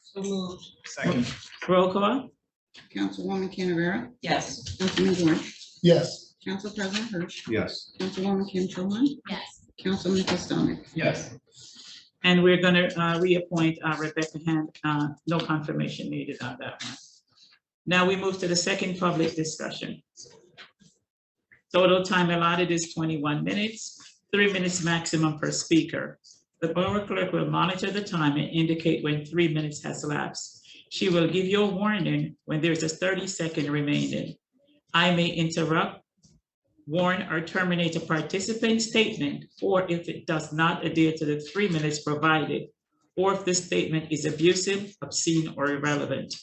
So moved. Second. Roll call. Councilwoman Canavera? Yes. Councilman George? Yes. Council President Hirsch? Yes. Councilwoman Kim Cho Han? Yes. Councilman Pistonik? Yes. And we're gonna reappoint Rebecca Hand, no confirmation needed on that one. Now we move to the second public discussion. Total time allotted is 21 minutes, 3 minutes maximum per speaker. The borough clerk will monitor the time and indicate when 3 minutes has elapsed. She will give you a warning when there's a 30-second remaining. I may interrupt, warn, or terminate a participant's statement, or if it does not adhere to the 3 minutes provided, or if the statement is abusive, obscene, or irrelevant.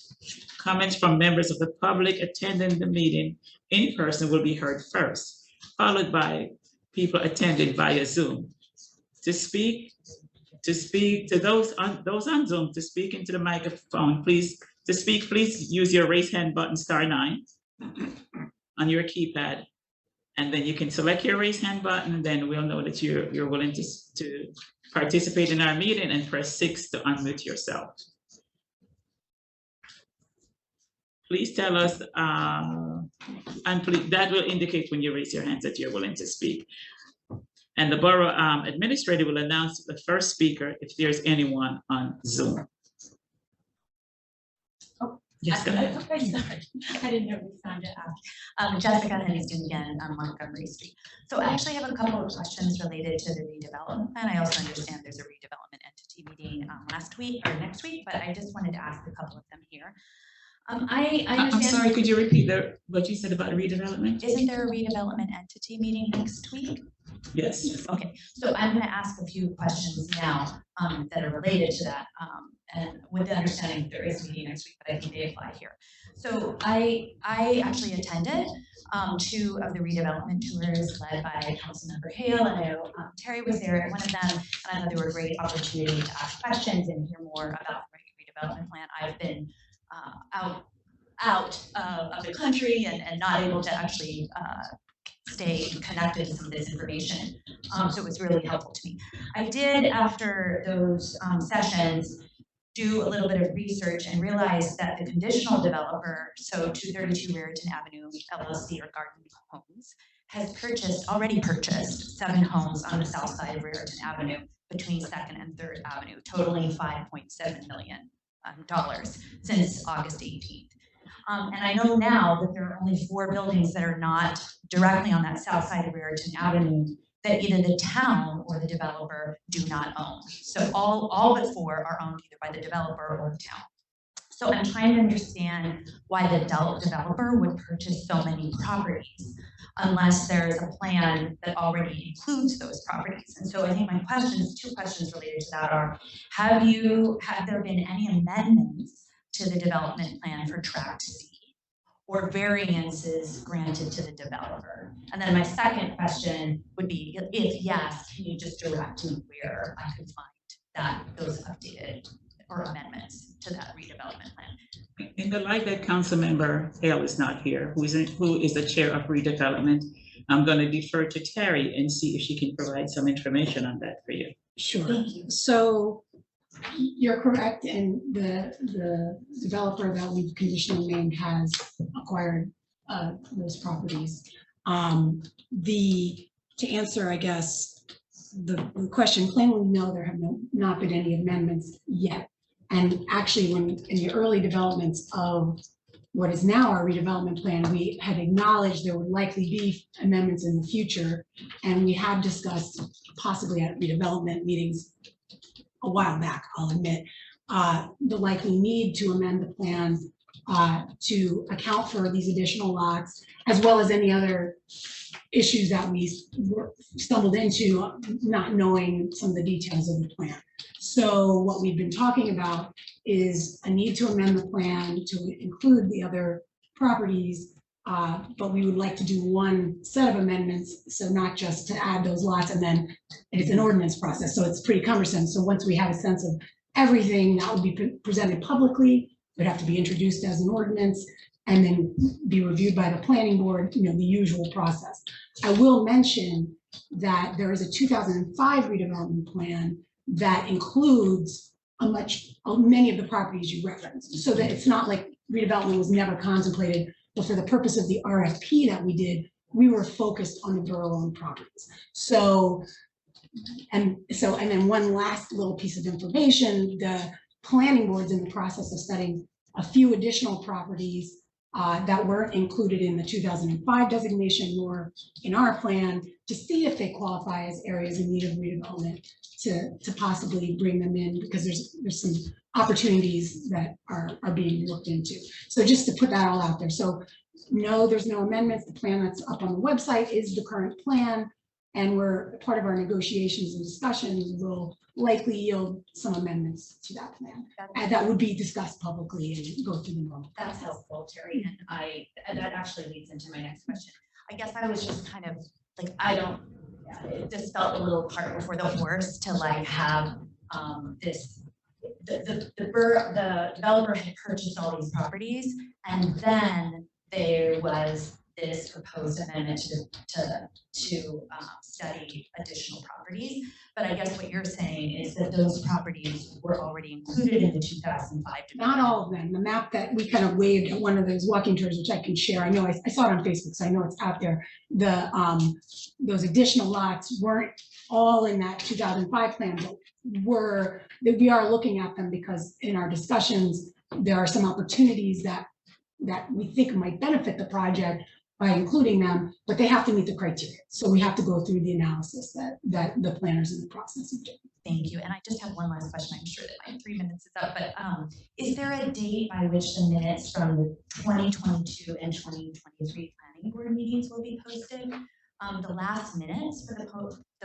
Comments from members of the public attending the meeting in person will be heard first, followed by people attending via Zoom. To speak to those on Zoom, to speak into the microphone, please use your raise hand button *9 on your keypad. And then you can select your raise hand button, and then we'll know that you're willing to participate in our meeting, and press 6 to unmute yourself. Please tell us, and please, that will indicate when you raise your hands that you're willing to speak. And the borough administrator will announce the first speaker if there's anyone on Zoom. Yes, go ahead. Okay, sorry. I didn't know it was time to ask. Jessica Henningston again on Montgomery Street. So I actually have a couple of questions related to the redevelopment plan. I also understand there's a redevelopment entity meeting next week, but I just wanted to ask a couple of them here. I understand. I'm sorry, could you repeat what you said about redevelopment? Isn't there a redevelopment entity meeting next week? Yes. Okay, so I'm going to ask a few questions now that are related to that, and with the understanding that there is a meeting next week, but I think they apply here. So I actually attended 2 of the redevelopment tours led by Councilmember Hale, and I know Terry was there at one of them, and I thought they were a great opportunity to ask questions and hear more about the redevelopment plan. I've been out of the country and not able to actually stay connected to some of this information. So it was really helpful to me. I did, after those sessions, do a little bit of research and realized that the conditional developer, so 232 Raritan Avenue LLC or Garden Homes, has already purchased 7 homes on the south side of Raritan Avenue between 2nd and 3rd Avenue, totaling $5.7 million since August 18th. And I know now that there are only 4 buildings that are not directly on that south side of Raritan Avenue that either the town or the developer do not own. So all but 4 are owned either by the developer or the town. So I'm trying to understand why the developer would purchase so many properties unless there's a plan that already includes those properties. And so I think my 2 questions related to that are, have there been any amendments to the development plan for Tract C or variances granted to the developer? And then my second question would be, if yes, can you just direct me where I could find those updated or amendments to that redevelopment plan? In the light that Councilmember Hale is not here, who is the chair of redevelopment, I'm going to defer to Terry and see if she can provide some information on that for you. Sure. Thank you. So you're correct, and the developer that we've conditionally named has acquired those properties. To answer, I guess, the question, plainly, no, there have not been any amendments yet. And actually, when in the early developments of what is now our redevelopment plan, we had acknowledged there would likely be amendments in the future, and we had discussed possibly at redevelopment meetings a while back, I'll admit, the likely need to amend the plan to account for these additional lots, as well as any other issues that we stumbled into, not knowing some of the details of the plan. So what we've been talking about is a need to amend the plan to include the other properties, but we would like to do one set of amendments, so not just to add those lots, and then it's an ordinance process, so it's pretty cumbersome. So once we have a sense of everything, that would be presented publicly, would have to be introduced as an ordinance, and then be reviewed by the planning board, the usual process. I will mention that there is a 2005 redevelopment plan that includes many of the properties you referenced, so that it's not like redevelopment was never contemplated, but for the purpose of the RFP that we did, we were focused on the borough-owned properties. And then one last little piece of information, the planning board's in the process of studying a few additional properties that weren't included in the 2005 designation nor in our plan, to see if they qualify as areas in need of redevelopment, to possibly bring them in, because there's some opportunities that are being looked into. So just to put that all out there. So no, there's no amendments. The plan that's up on the website is the current plan. And we're part of our negotiations and discussions will likely yield some amendments to that plan. And that would be discussed publicly and go through the normal process. That's helpful, Terry, and that actually leads into my next question. I guess I was just kind of like, it just felt a little cart before the horse to like have the developer had purchased all these properties, and then there was this proposed amendment to study additional properties. But I guess what you're saying is that those properties were already included in the 2005. Not all of them. The map that we kind of waved at one of those walking tours, which I can share. I know I saw it on Facebook, so I know it's out there. Those additional lots weren't all in that 2005 plan, but we are looking at them because in our discussions, there are some opportunities that we think might benefit the project by including them, but they have to meet the criteria. So we have to go through the analysis that the planners in the process of doing. Thank you. And I just have one last question. I'm sure that my 3 minutes is up, but is there a date by which the minutes from the 2022 and 2023 planning board meetings will be posted? The last minutes for the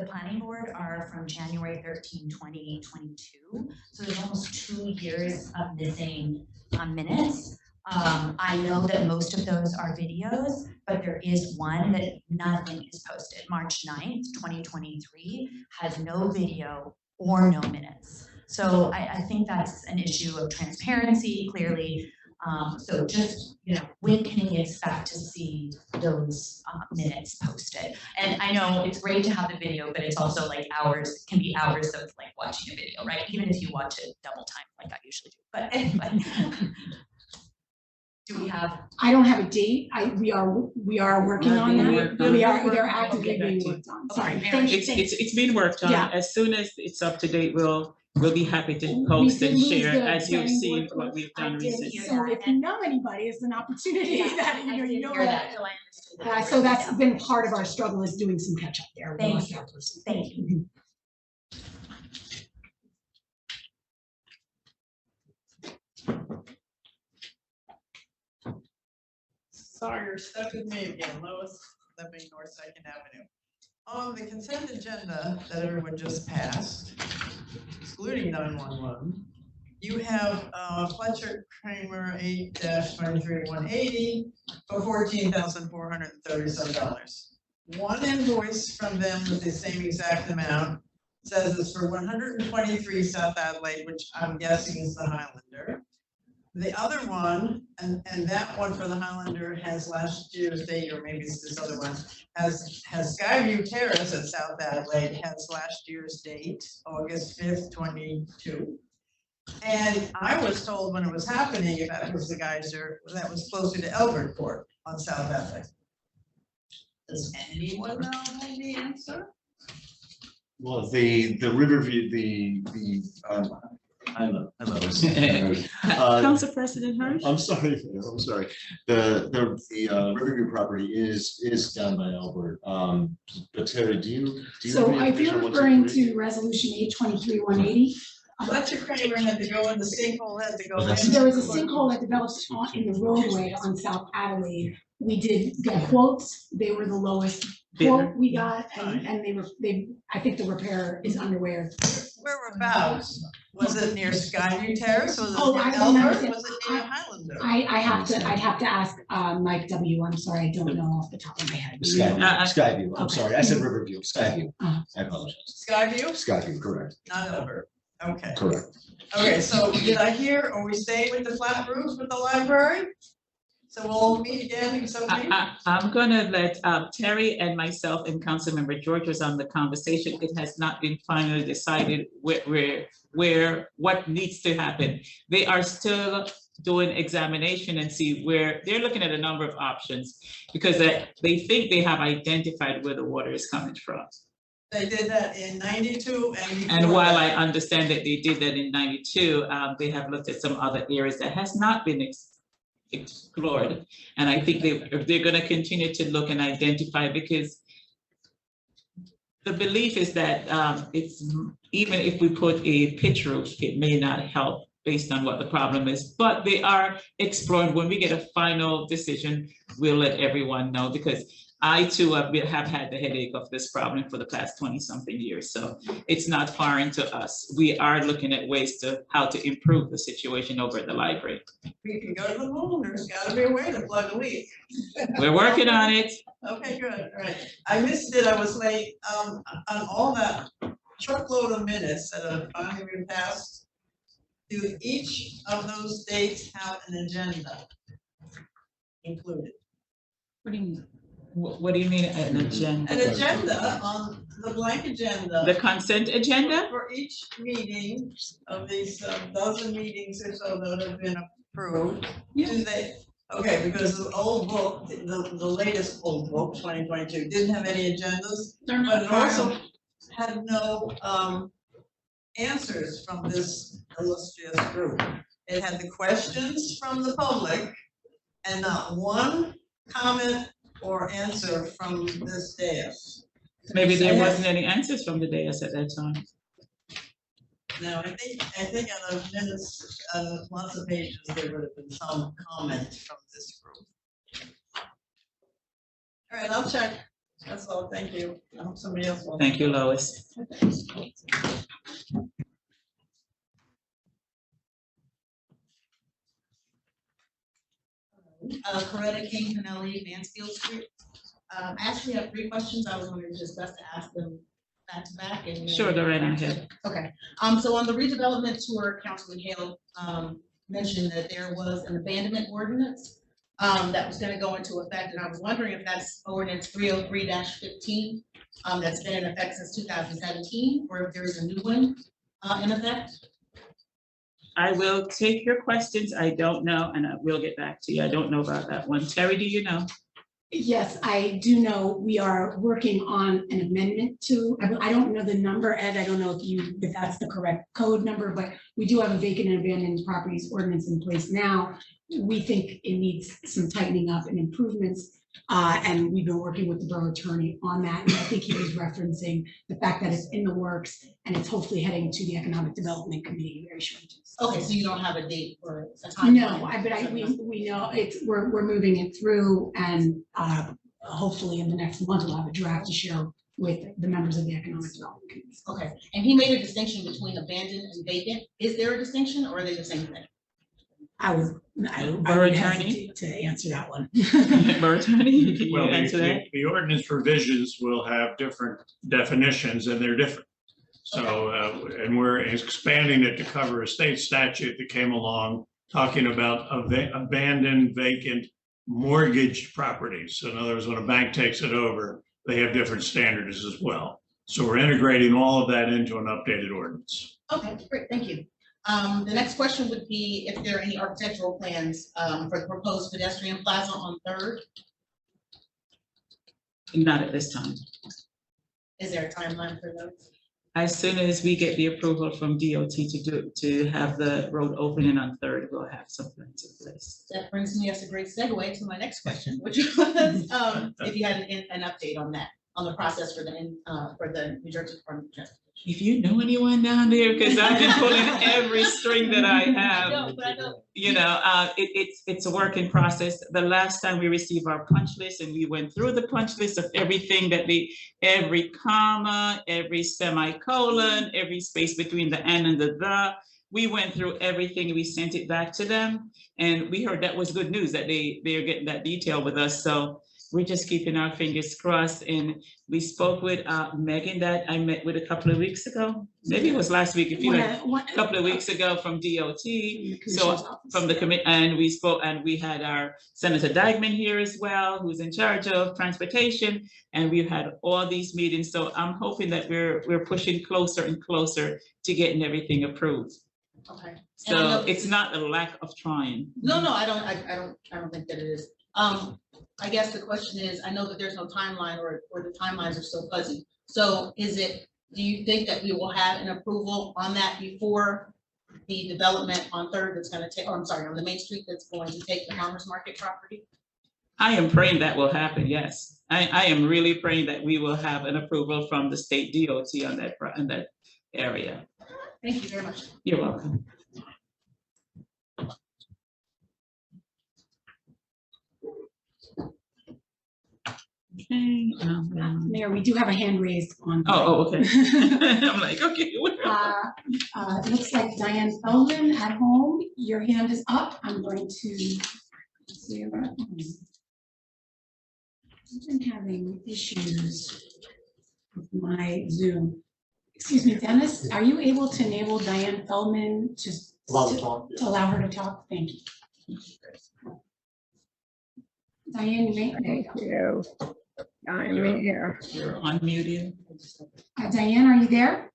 planning board are from January 13, 2022. So there's almost 2 years of missing minutes. I know that most of those are videos, but there is one that nothing is posted. March 9th, 2023 has no video or no minutes. So I think that's an issue of transparency, clearly. So just, when can we expect to see those minutes posted? And I know it's great to have the video, but it's also like can be hours of like watching a video, right? Even if you watch it double time like I usually do. But anyway. Do we have? I don't have a date. We are working on that. They're actively being worked on. Sorry. It's being worked on. Yeah. As soon as it's up to date, we'll be happy to post and share, as you've seen what we've done recently. So if you know anybody, it's an opportunity that you know that. So I understood that. So that's been part of our struggle, is doing some catch up there. Thank you. Thank you. Sorry, you're stuck with me again, Lois, living North 2nd Avenue. On the consent agenda that everyone just passed, excluding 911, you have Fletcher Kramer 8-23-180 for $14,437. One invoice from them with the same exact amount says it's for 123 South Adelaide, which I'm guessing is the Highlander. The other one, and that one for the Highlander has last year's date, or maybe it's this other one, has Skyview Terrace at South Adelaide, has last year's date, August 5th, 22. And I was told when it was happening, that was the geyser, that was closer to Albert Court on South Adelaide. Does anyone know the answer? Well, the Riverview, hello. Council President Hirsch? I'm sorry. The Riverview property is down by Albert. But Terry, do you? So if you're referring to resolution 823-180. Fletcher Kramer had to go in, the sinkhole had to go in. There was a sinkhole that developed in the roadway on South Adelaide. We did get quotes. They were the lowest quote we got, and I think the repair is underway. Whereabouts? Was it near Skyview Terrace? Was it Oh, near I don't know. Albert? Was it near Highlander? I'd have to ask Mike W. I'm sorry, I don't know off the top of my head. Skyview. I'm Okay. sorry. I said Riverview. Skyview. I apologize. Skyview? Skyview, correct. Not Albert. Okay. Correct. Okay, so did I hear, are we staying with the flat roof with the library? So we'll meet again in so many. I'm gonna let Terry and myself and Councilmember George was on the conversation. It has not been finally decided where what needs to happen. They are still doing examination and see where they're looking at a number of options because they think they have identified where the water is coming from. They did that in 92 and before And while I that. understand that they did that in 92, they have looked at some other areas that has not been explored. And I think they're gonna continue to look and identify because the belief is that it's, even if we put a pitch roof, it may not help based on what the problem is, but they are exploring. When we get a final decision, we'll let everyone know because I too have had the headache of this problem for the past 20-something years. So it's not foreign to us. We are looking at ways to how to improve the situation over at the library. We can go to the moon, there's gotta be a way to plug a leak. We're working on it. Okay, good, all right. I missed it, I was late, on all that truckload of minutes that have finally been passed. Do each of those dates have an agenda included? What do you mean? What do you mean an agenda? An agenda on the blank agenda. The consent agenda? For each meeting of these dozen meetings or so that have been approved, do they? Okay, because the old book, the latest old book, 2022, didn't have any agendas, but it also had no answers from this illustrious group. It had the questions from the public and not one comment or answer from this dais. Maybe there wasn't any answers from the dais at that time. No, I think on the minutes, lots of pages, there would have been some comment from this group. All right, I'll check. That's all, thank you. I hope somebody else will. Thank you, Lois. Coretta King, Pinelli, Mansfield Street. I actually have 3 questions. I was wondering if it's best to ask them back to back and. Sure, go right ahead. Okay, so on the redevelopment tour, Councilman Hale mentioned that there was an abandonment ordinance that was gonna go into effect, and I was wondering if that's ordinance 303-15 that's been in effect since 2017, or if there is a new one in effect. I will take your questions. I don't know, and I will get back to you. I don't know about that one. Terry, do you know? Yes, I do know we are working on an amendment to, I don't know the number, Ed, I don't know if that's the correct code number, but we do have a vacant and abandoned properties ordinance in place now. We think it needs some tightening up and improvements. And we've been working with the borough attorney on that. And I think he was referencing the fact that it's in the works and it's hopefully heading to the Economic Development Committee very shortly. Okay, so you don't have a date or a time? No, we know we're moving it through and hopefully in the next month we'll have a draft to share with the members of the Economic Development Committee. Okay, and he made a distinction between abandoned and vacant. Is there a distinction or are they the same thing? I would hesitate to answer that one. Borough attorney, can you Well, answer that? the ordinance provisions will have different definitions and they're different. So, and we're expanding it to cover a state statute that came along talking about abandoned, vacant, mortgaged properties. So in other words, when a bank takes it over, they have different standards as well. So we're integrating all of that into an updated ordinance. Okay, great, thank you. The next question would be if there are any architectural plans for the proposed pedestrian plaza on 3rd? Not at this time. Is there a timeline for those? As soon as we get the approval from DOT to have the road opening on 3rd, we'll have some plans in place. That brings me as a great segue to my next question, which was if you had an update on that, on the process for the New Jersey Department of Justice. If you know anyone down there, because I've been pulling every string that I have. No, but I know. You know, it's a work in process. The last time we received our punch list and we went through the punch list of everything that every comma, every semicolon, every space between the and the, we went through everything. We sent it back to them and we heard that was good news that they're getting that detail with us. So we're just keeping our fingers crossed. And we spoke with Megan that I met with a couple of weeks ago. Maybe it was last week, if you like, a couple of weeks ago from DOT. So from the commit, and we spoke, and we had our Senator Dykeman here as well, who's in charge of transportation. And we've had all these meetings. So I'm hoping that we're pushing closer and closer to getting everything approved. Okay. So it's not a lack of trying. No, I don't think that it is. I guess the question is, I know that there's no timeline or the timelines are so fuzzy. So do you think that we will have an approval on that before the development on Third that's gonna take, on the Main Street that's going to take the farmer's market property? I am praying that will happen, yes. I am really praying that we will have an approval from the state DOT on that area. Thank you very much. You're welcome. Okay. Mayor, we do have a hand raised on. Okay. I'm like, okay. It looks like Diane Feldman at home. Your hand is up. I'm going to see her at home. I've been having issues with my Zoom. Excuse me, Dennis, are you able to enable Diane Feldman to allow her to talk? Thank you. Diane, you may. Thank you. I'm here. You're unmuted. Diane, are you there?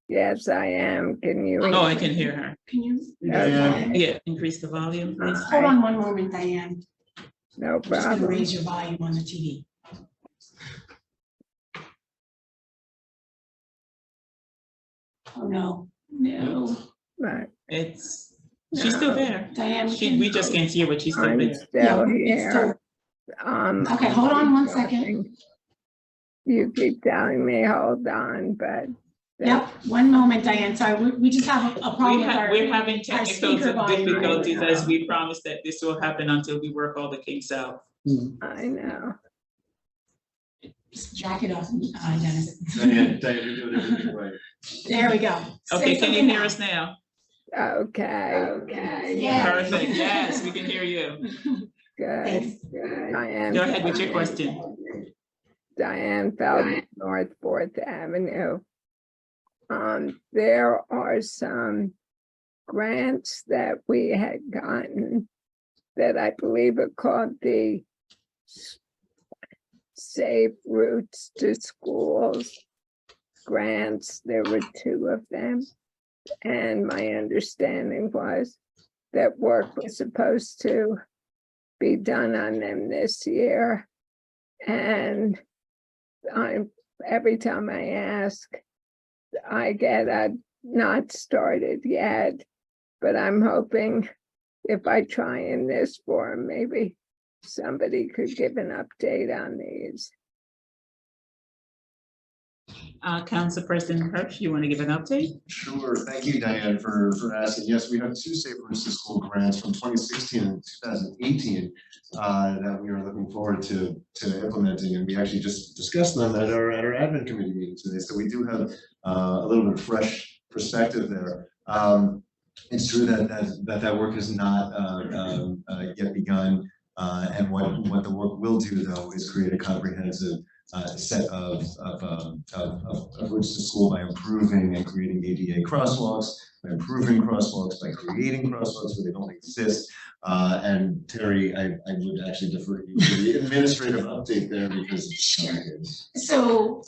Yes, I am. Can you? Oh, I can hear her. Can you? Yeah, increase the volume, please. Hold on one moment, Diane. No I'm just gonna problem. raise your volume on the TV. Oh, no. Right. She's still there. Diane. We just can't hear, but she's still I'm there. still it's here. Okay, hold on one second. You keep telling me, hold on, but. Yep, one moment, Diane. Sorry, we just have a problem with our. We're having our technical speaker volume. difficulties as we promised that this will happen until we work all the kinks out. I know. Just jack it up, Dennis. Diane, you're doing everything right. There we go. Okay, Say can you something hear now. us now? Okay. Yes. Perfect, yes, we can hear you. Good. Thanks. Diane. Go ahead with your question. Diane Feldman, North 4th Avenue. There are some grants that we had gotten that I believe are called the Safe Routes to Schools grants. There were 2 of them. And my understanding was that work was supposed to be done on them this year. And every time I ask, I get not started yet, but I'm hoping if I try in this forum, maybe somebody could give an update on these. Council President Hirsch, you want to give an update? Sure. Thank you, Diane, for asking. Yes, we have 2 Safe Routes to School grants from 2016 and 2018 that we are looking forward to implementing, and we actually just discussed them at our admin committee meeting today. So we do have a little bit of fresh perspective there. It's true that work has not yet begun, and what the work will do, though, is create a comprehensive set of routes to school by improving and creating ADA crosswalks, by improving crosswalks, by creating crosswalks where they don't exist. And Terry, I would actually defer you to the administrative update there because it's So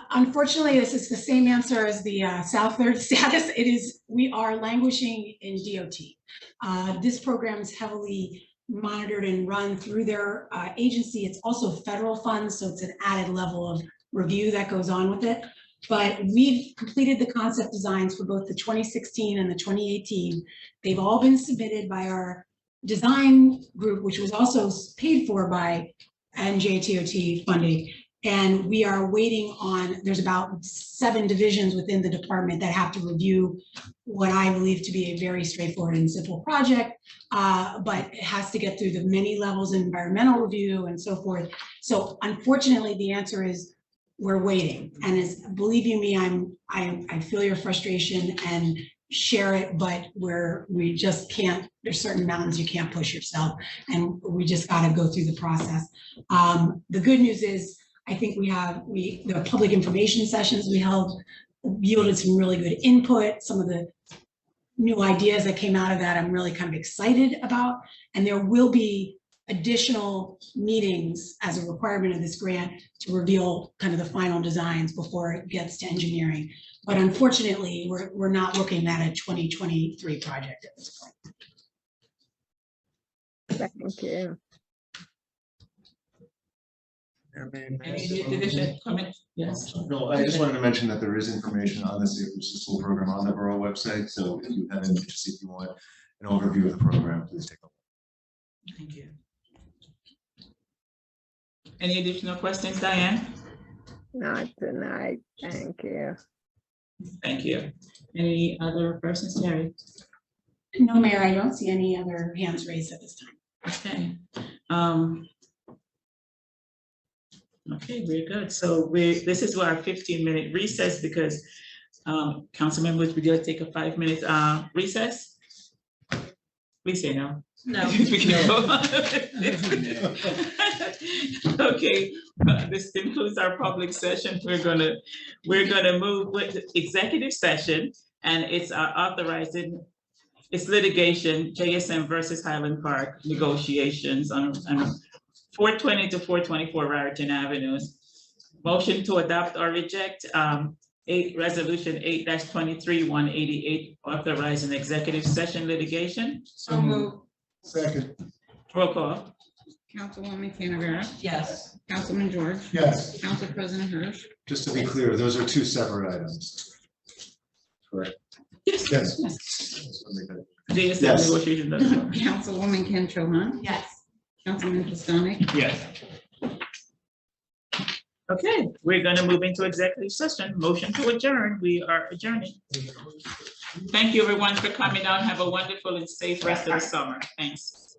unfortunately, this is the same answer as the South Third status. It is, we are languishing in DOT. This program is heavily monitored and run through their agency. It's also federal funds, so it's an added level of review that goes on with it. But we've completed the concept designs for both the 2016 and the 2018. They've all been submitted by our design group, which was also paid for by NJTOT funding. And we are waiting on, there's about 7 divisions within the department that have to review what I believe to be a very straightforward and simple project, but it has to get through the many levels of environmental review and so forth. So unfortunately, the answer is we're waiting. And as, believe you me, I feel your frustration, and share it, but we just can't, there's certain mountains you can't push yourself, and we just gotta go through the process. The good news is, I think the public information sessions we held yielded some really good input. Some of the new ideas that came out of that, I'm really kind of excited about, and there will be additional meetings as a requirement of this grant to reveal kind of the final designs before it gets to engineering. But unfortunately, we're not looking at a 2023 project at this point. Thank you. Any additional comments? Yes. No, I just wanted to mention that there is information on the Safe Routes to School program on the Borough website, so if you have any interest, if you want an overview of the program, please take a look. Thank you. Any additional questions, Diane? Not tonight. Thank you. Thank you. Any other persons, Terry? No, Mayor, I don't see any other hands raised at this time. Okay. Okay, very good. So this is our 15-minute recess because council members, we're gonna take a 5-minute recess. Please say no. No. We can go on. Okay, this concludes our public session. We're gonna move with executive session, and it's authorizing, it's litigation, JSM versus Highland Park negotiations on 420 to 424 Raritan Avenues. Motion to adopt or reject resolution 8-23-188 authorizing executive session litigation. So moved. Second. Roll call. Councilwoman Canavera? Yes. Councilman George? Yes. Council President Hirsch? Just to be clear, those are two separate items. Correct. Yes. Yes. JSM Yes. negotiation. That's all. Councilwoman Ken Cho Han? Yes. Councilman Pistonik? Yes. Okay, we're gonna move into executive session. Motion to adjourn. We are adjourning. Thank you, everyone, for coming out. Have a wonderful and safe rest of the summer. Thanks.